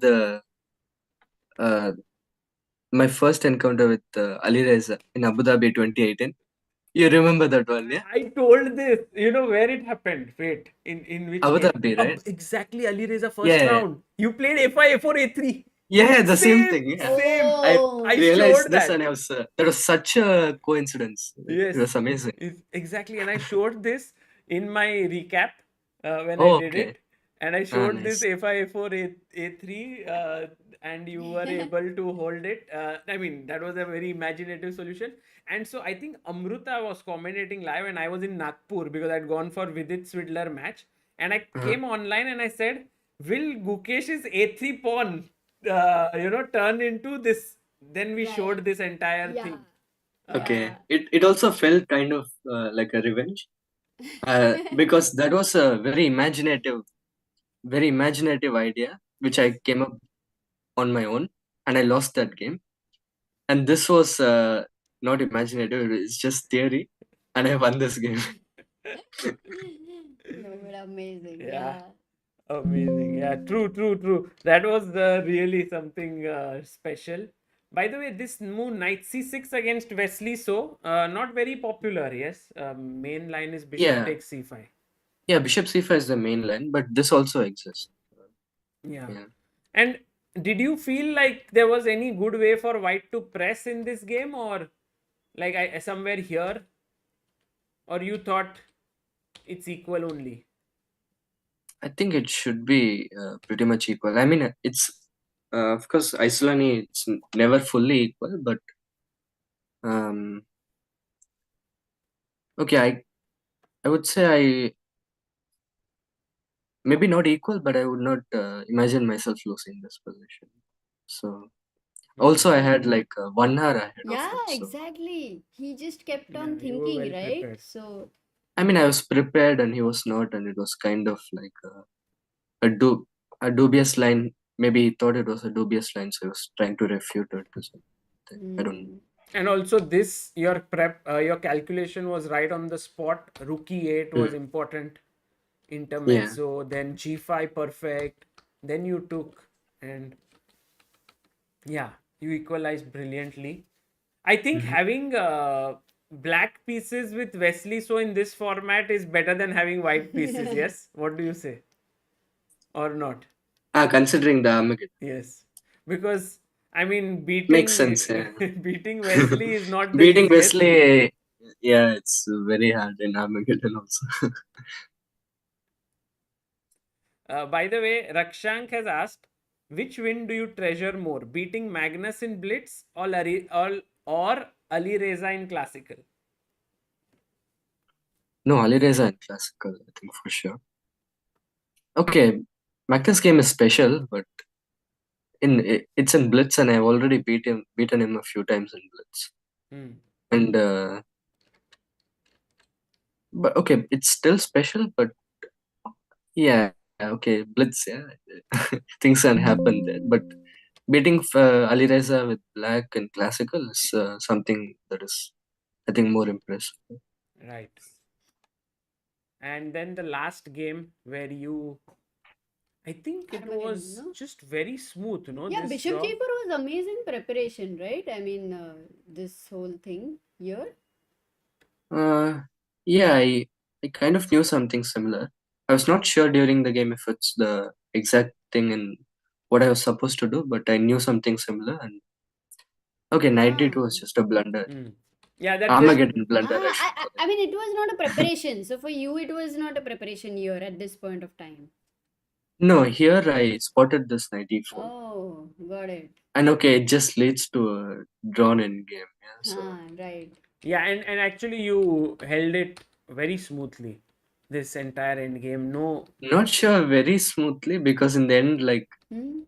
uh, my first encounter with Alireza in Abu Dhabi 2018? You remember that one, yeah? I told this. You know where it happened? Wait, in which Abu game? Dhabi, right? Exactly, Alireza first Yeah, round. You played f5, a4, a3. yeah, the same Same, thing. Yeah, same. I I realized showed this, that. and I was that was such a coincidence. Yes, It was amazing. exactly. And I showed this in my recap when I Oh, did okay. it, and I showed this Nice. a5, a4, a3, and you were able to hold it. I mean, that was a very imaginative solution. And so I think Amruta was commentating live, and I was in Nagpur because I'd gone for Vidit Swidler match, and I came online and I said, "Will Gukesh's a3 pawn, turn into this?" Then we showed this entire thing. Okay. It also felt kind of like a revenge, because that was a very imaginative idea which I came up on my own, and I lost that game. And this was not imaginative; it's just theory, and I won this game. No, but amazing. Yeah. Yeah. Amazing. Yeah, true. That was really something special. By the way, this move knight c6 against Wesley So, not very popular. Yes, main line is bishop Yeah. takes c5. Yeah, bishop c5 is the main line, but this also exists. Yeah. Yeah. And did you feel like there was any good way for white to press in this game, or like somewhere here? or you thought it's equal only? I think it should be pretty much equal. I mean, it's of course Isolani. It's never fully equal, but um, okay. I would say I maybe not equal, but I would not imagine myself losing this position. So also I had like 1 hour ahead of Yeah, him. So exactly. He just kept on Yeah, you were thinking, well right? prepared. So, I mean, I was prepared and he was not, and it was kind of like a dubious line. Maybe he thought it was a dubious line, so he was trying to refute it or something. I don't know. mm, And also this, your calculation was right on the spot. Rookie 8 was Mm, important. yeah. Intermezzo, then G5 perfect. Then you took, and yeah, you equalized brilliantly. I think Mhm. having black pieces with Wesley So in this format is better than having white pieces. Yes, what do you say, or not? Considering the Armageddon. Yes, because I mean Makes beating sense, yeah. beating Wesley is not the Beating easiest. Wesley, yeah, it's very hard in Armageddon also. By the way, Rakshank has asked, which win do you treasure more, beating Magnus in Blitz or Alireza in Classical? No, Alireza in classical, I think for sure. Okay, Magnus game is special, but it's in Blitz, and I've already beaten him a few times in Blitz. Hmm. And but okay, it's still special, but yeah, okay, Blitz, yeah, things can happen there. But beating Alireza with black and classical is something that is, I think, more impressive. Right. And then the last game where I think it Armageddon, was no? just very smooth, Yeah, this Bishop draw. G4 was amazing preparation, right? I mean, this whole thing here. Yeah, I kind of knew something similar. I was not sure during the game if it's the exact thing and what I was supposed to do, but I knew something similar. And okay, knight Ah, d2 was just a blunder. Hmm. Yeah, that just Armageddon blunder, ah, I should call it. I mean, it was not a preparation. So for you, it was not a preparation year at this point of time. No, here I spotted this knight e4. Oh, got it. And okay, it just leads to a drawn in game. Yeah, so Ah, right. yeah, and actually you held it very smoothly this entire end game. No, not sure very smoothly because in the end, like Hmm?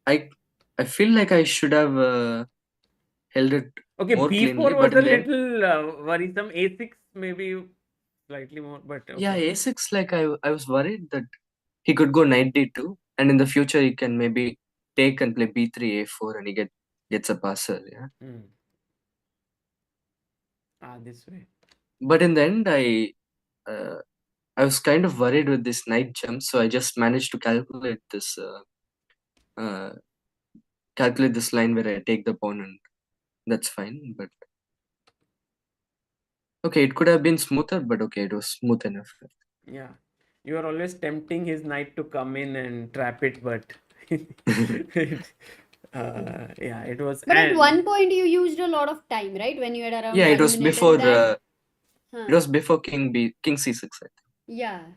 I I feel like I should have held it okay, more cleanly, B4 but was a in the end, little worrisome. A6 maybe slightly more, but yeah, okay. a6, like I was worried that he could go knight d2, and in the future he can maybe take and play b3, a4, and he gets a passer. Yeah, Hmm. This way. but in the end, uh, I was kind of worried with this knight jump, so I just managed to uh, calculate this line where I take the pawn, and that's fine. But okay, it could have been smoother, but okay, it was smooth enough. Yeah, you are always tempting his knight to come in and trap it, but yeah, it was. But at And one point, you used a lot of time, right? When you had around Yeah, it one was minute in before that. it Huh. was before king c6, I think. Yeah.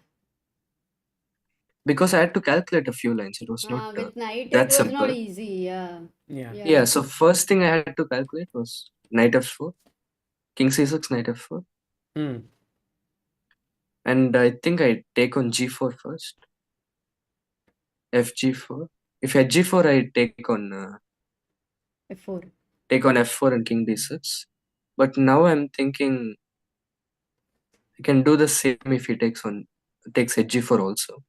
Because I had to calculate a few lines. It was not With night, it that was not simple. easy. Yeah. yeah, Yeah, Yeah. so first thing I had to calculate was knight f4, king c6, knight f4, hmm. and I think I take on g4 first, fg4. If I g4, I F4. take on f4 and king d6. But now I'm thinking I can do the same if he takes hg4 also,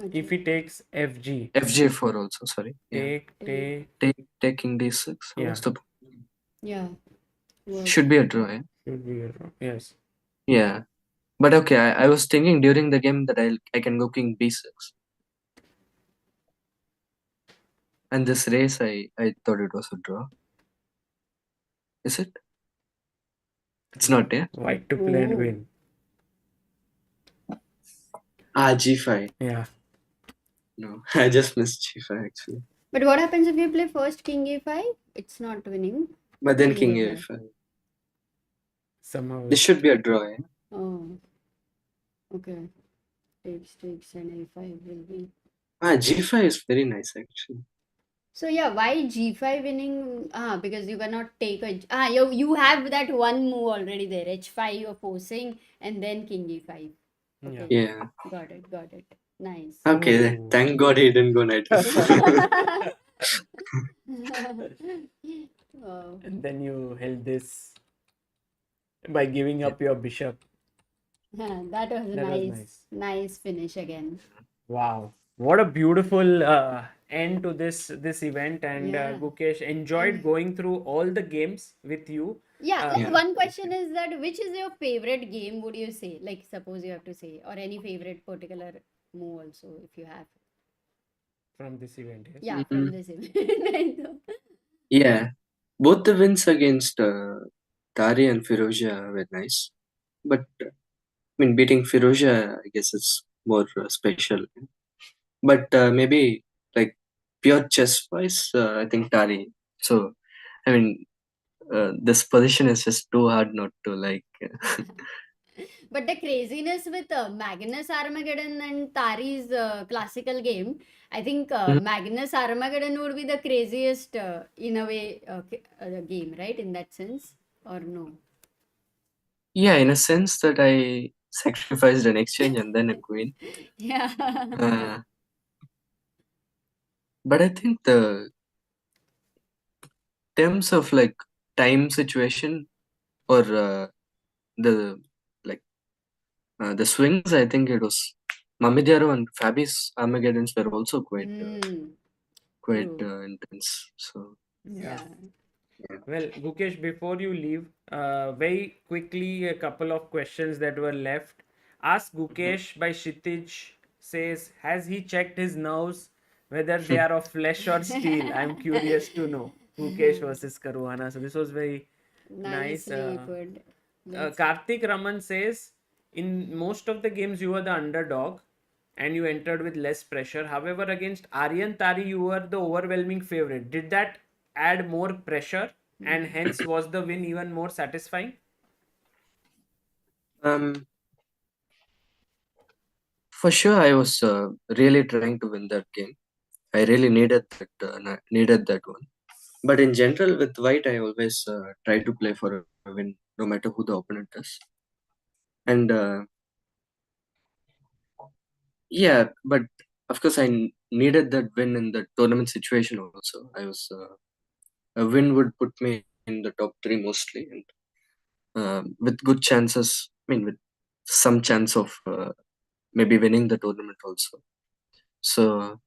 Okay. If he takes FG, fg4 also. Sorry, yeah, Take. take king d6. How yeah, was the Yeah. Work. should be a draw, yeah? should be a draw. Yes. Yeah. But okay, I was thinking during the game that I can go king b6. And this race, I thought it was a draw. Is it? It's not, yeah? White to play and Oh. win. G5. Yeah. No, I just missed G5 actually. But what happens if you play first king a5? It's not winning. But then King king a5. a5. Somehow. This should be a draw. Eh? Oh, okay. Takes and A5 will be. G5 is very nice actually. So yeah, why G5 winning? Because you cannot take you have that one move already there. H5 you're forcing and then King E5. Yeah. Okay. Yeah. Got it. Nice. Okay, then. Ooh. Thank God he didn't go knight f4. Wow. And then you held this by giving up your bishop. That was That was nice. Nice finish again. Wow, what a beautiful end to this event. And Yeah. Gukesh, enjoyed And- going through all the games with you. Yeah, like Yeah. one question is that which is your favorite game, would you say? Like suppose you have to say, or any favorite particular move also if you have. From this event. Yes? Yeah, from this event. Yeah. Both the wins against Tari and Firouzja were nice. But I mean, beating Firouzja, I guess it's more special. But maybe like pure chess wise, I think Tari. So, I mean, this position is just too hard not to like. But the craziness with Magnus Armageddon and Tari's classical game, I think Mhm. Magnus Armageddon would be the craziest in a way game, right? In that sense, or no? Yeah, in a sense that I sacrificed an exchange and then a queen. Yeah. Uh, but I think the terms of like time situation or the like the swings, I think it was Mamedyarov and Fabi's Armageddons were also quite True. intense. So Yeah. Well, Gukesh, before you leave, very quickly, a couple of questions that were left. Ask Gukesh by Kshitij says, has he checked his nerves whether they are of flesh or steel? I'm curious to know. Gukesh versus Caruana. So this was very nice. Nicely put. Karthik Raman says, in most of the games you were the underdog and you entered with less pressure. However, against Aryan Tari, you were the overwhelming favorite. Did that add more pressure and hence was the win even more satisfying? for sure, I was really trying to win that game. I really needed that one. But in general, with white, I always try to play for a win, no matter who the opponent is. And yeah, but of course, needed that win in the tournament situation also. A win would put me in the top three mostly, and with good chances. I mean, with some chance of maybe winning the tournament also. So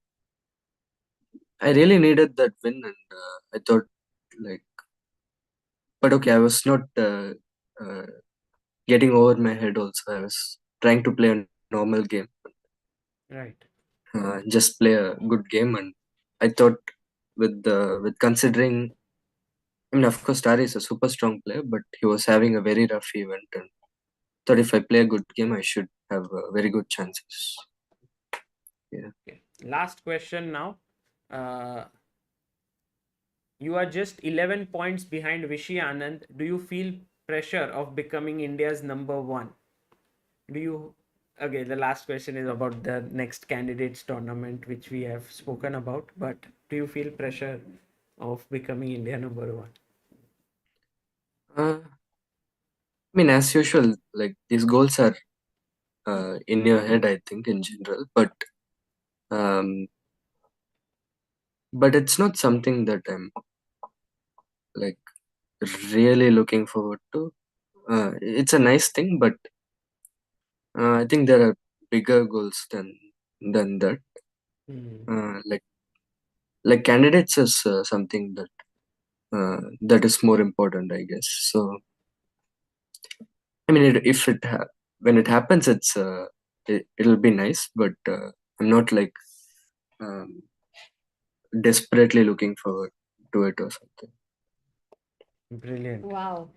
I really needed that win, and I thought like, but okay, I was not uh, getting over my head. Also, I was trying to play a normal game, Right. just play a good game, and I thought with considering, I mean, of course, Tari is a super strong player, but he was having a very rough event, and thought if I play a good game, I should have very good chances. Yeah. Okay. Last question now. You are just 11 points behind Vishy Anand. Do you feel pressure of becoming India's number one? Do you? Okay, the last question is about the next candidates tournament, which we have spoken about. But do you feel pressure of becoming India number one? I mean, as usual, like these goals are in your head, I think, in general, um, but it's not something that I'm like really looking forward to. It's a nice thing, but I think there are bigger goals than that. Like candidates is something that is more important, I guess. So I mean, when it happens, it'll be nice, but I'm not like um, desperately looking forward to it or something. Brilliant. Wow.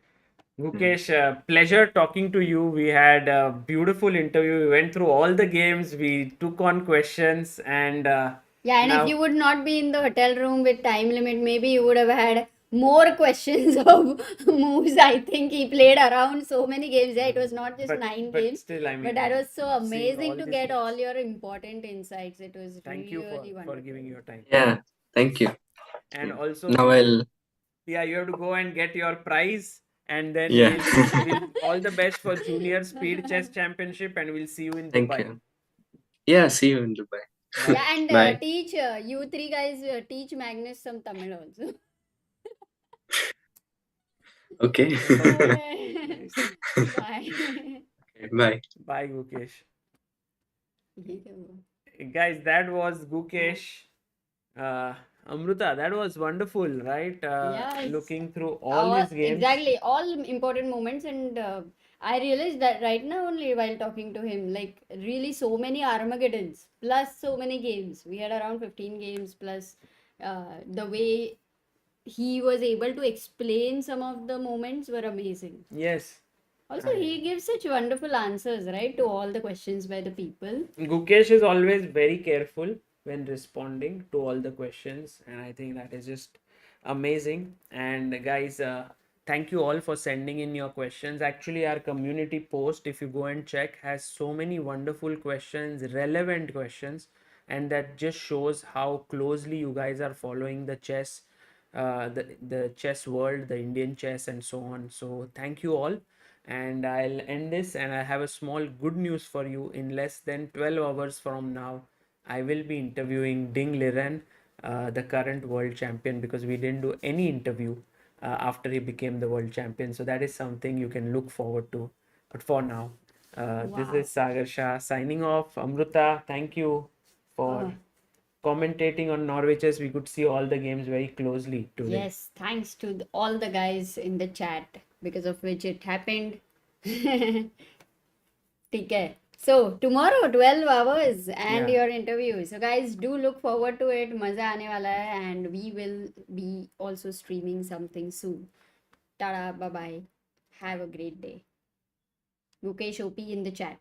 Gukesh, pleasure talking to you. We had a beautiful interview. We went through all the games. We took on questions, and Yeah, and if now you would not be in the hotel room with time limit, maybe you would have had more questions of moves. I think he played around so many games. Yeah, it was not just 9 but games. still, I mean, But that was so seeing amazing all to these get all moves. your important insights. It was Thank you really for wonderful. giving your time. Yeah, thank you. And Yeah. also, Now I'll. yeah, you have to go and get your prize, and then Yeah. we'll all the best for Junior Speed Chess Championship, and we'll see you in Thank Dubai. you. Yeah, see you in Dubai. Bye. Yeah, and Bye. teach you three guys teach Magnus some Tamil also. Okay. Nice. Bye. Bye. Bye, Gukesh. Guys, that was Gukesh. Amruta, that was wonderful, right? Yes. Looking through all these games. Exactly, all important moments, and I realized that right now only while talking to him, like really so many Armageddons plus so many games. We had around 15 games plus the way he was able to explain some of the moments were amazing. Yes. Also, he gives such wonderful answers, right, to all the questions by the people. Gukesh is always very careful when responding to all the questions, and I think that is just amazing. And guys, thank you all for sending in your questions. Actually, our community post, if you go and check, has so many wonderful questions, relevant questions, and that just shows how closely you guys are following the chess, the chess world, the Indian chess, and so on. So thank you all. And I'll end this, and I have a small good news for you. In less than 12 hours from now, I will be interviewing Ding Liren, the current world champion, because we didn't do any interview after he became the world champion. So that is something you can look forward to. But for now, this is Sagar Shah signing off. Amruta, thank you for commentating on Norway Chess. We could see all the games very closely today. Yes, thanks to all the guys in the chat because of which it happened. Okay. So tomorrow 12 hours and Yeah. your interview. So guys, do look forward to it. Maza aane wala hai, and we will be also streaming something soon. Tada, bye bye. Have a great day. Gukesh OP in the chat.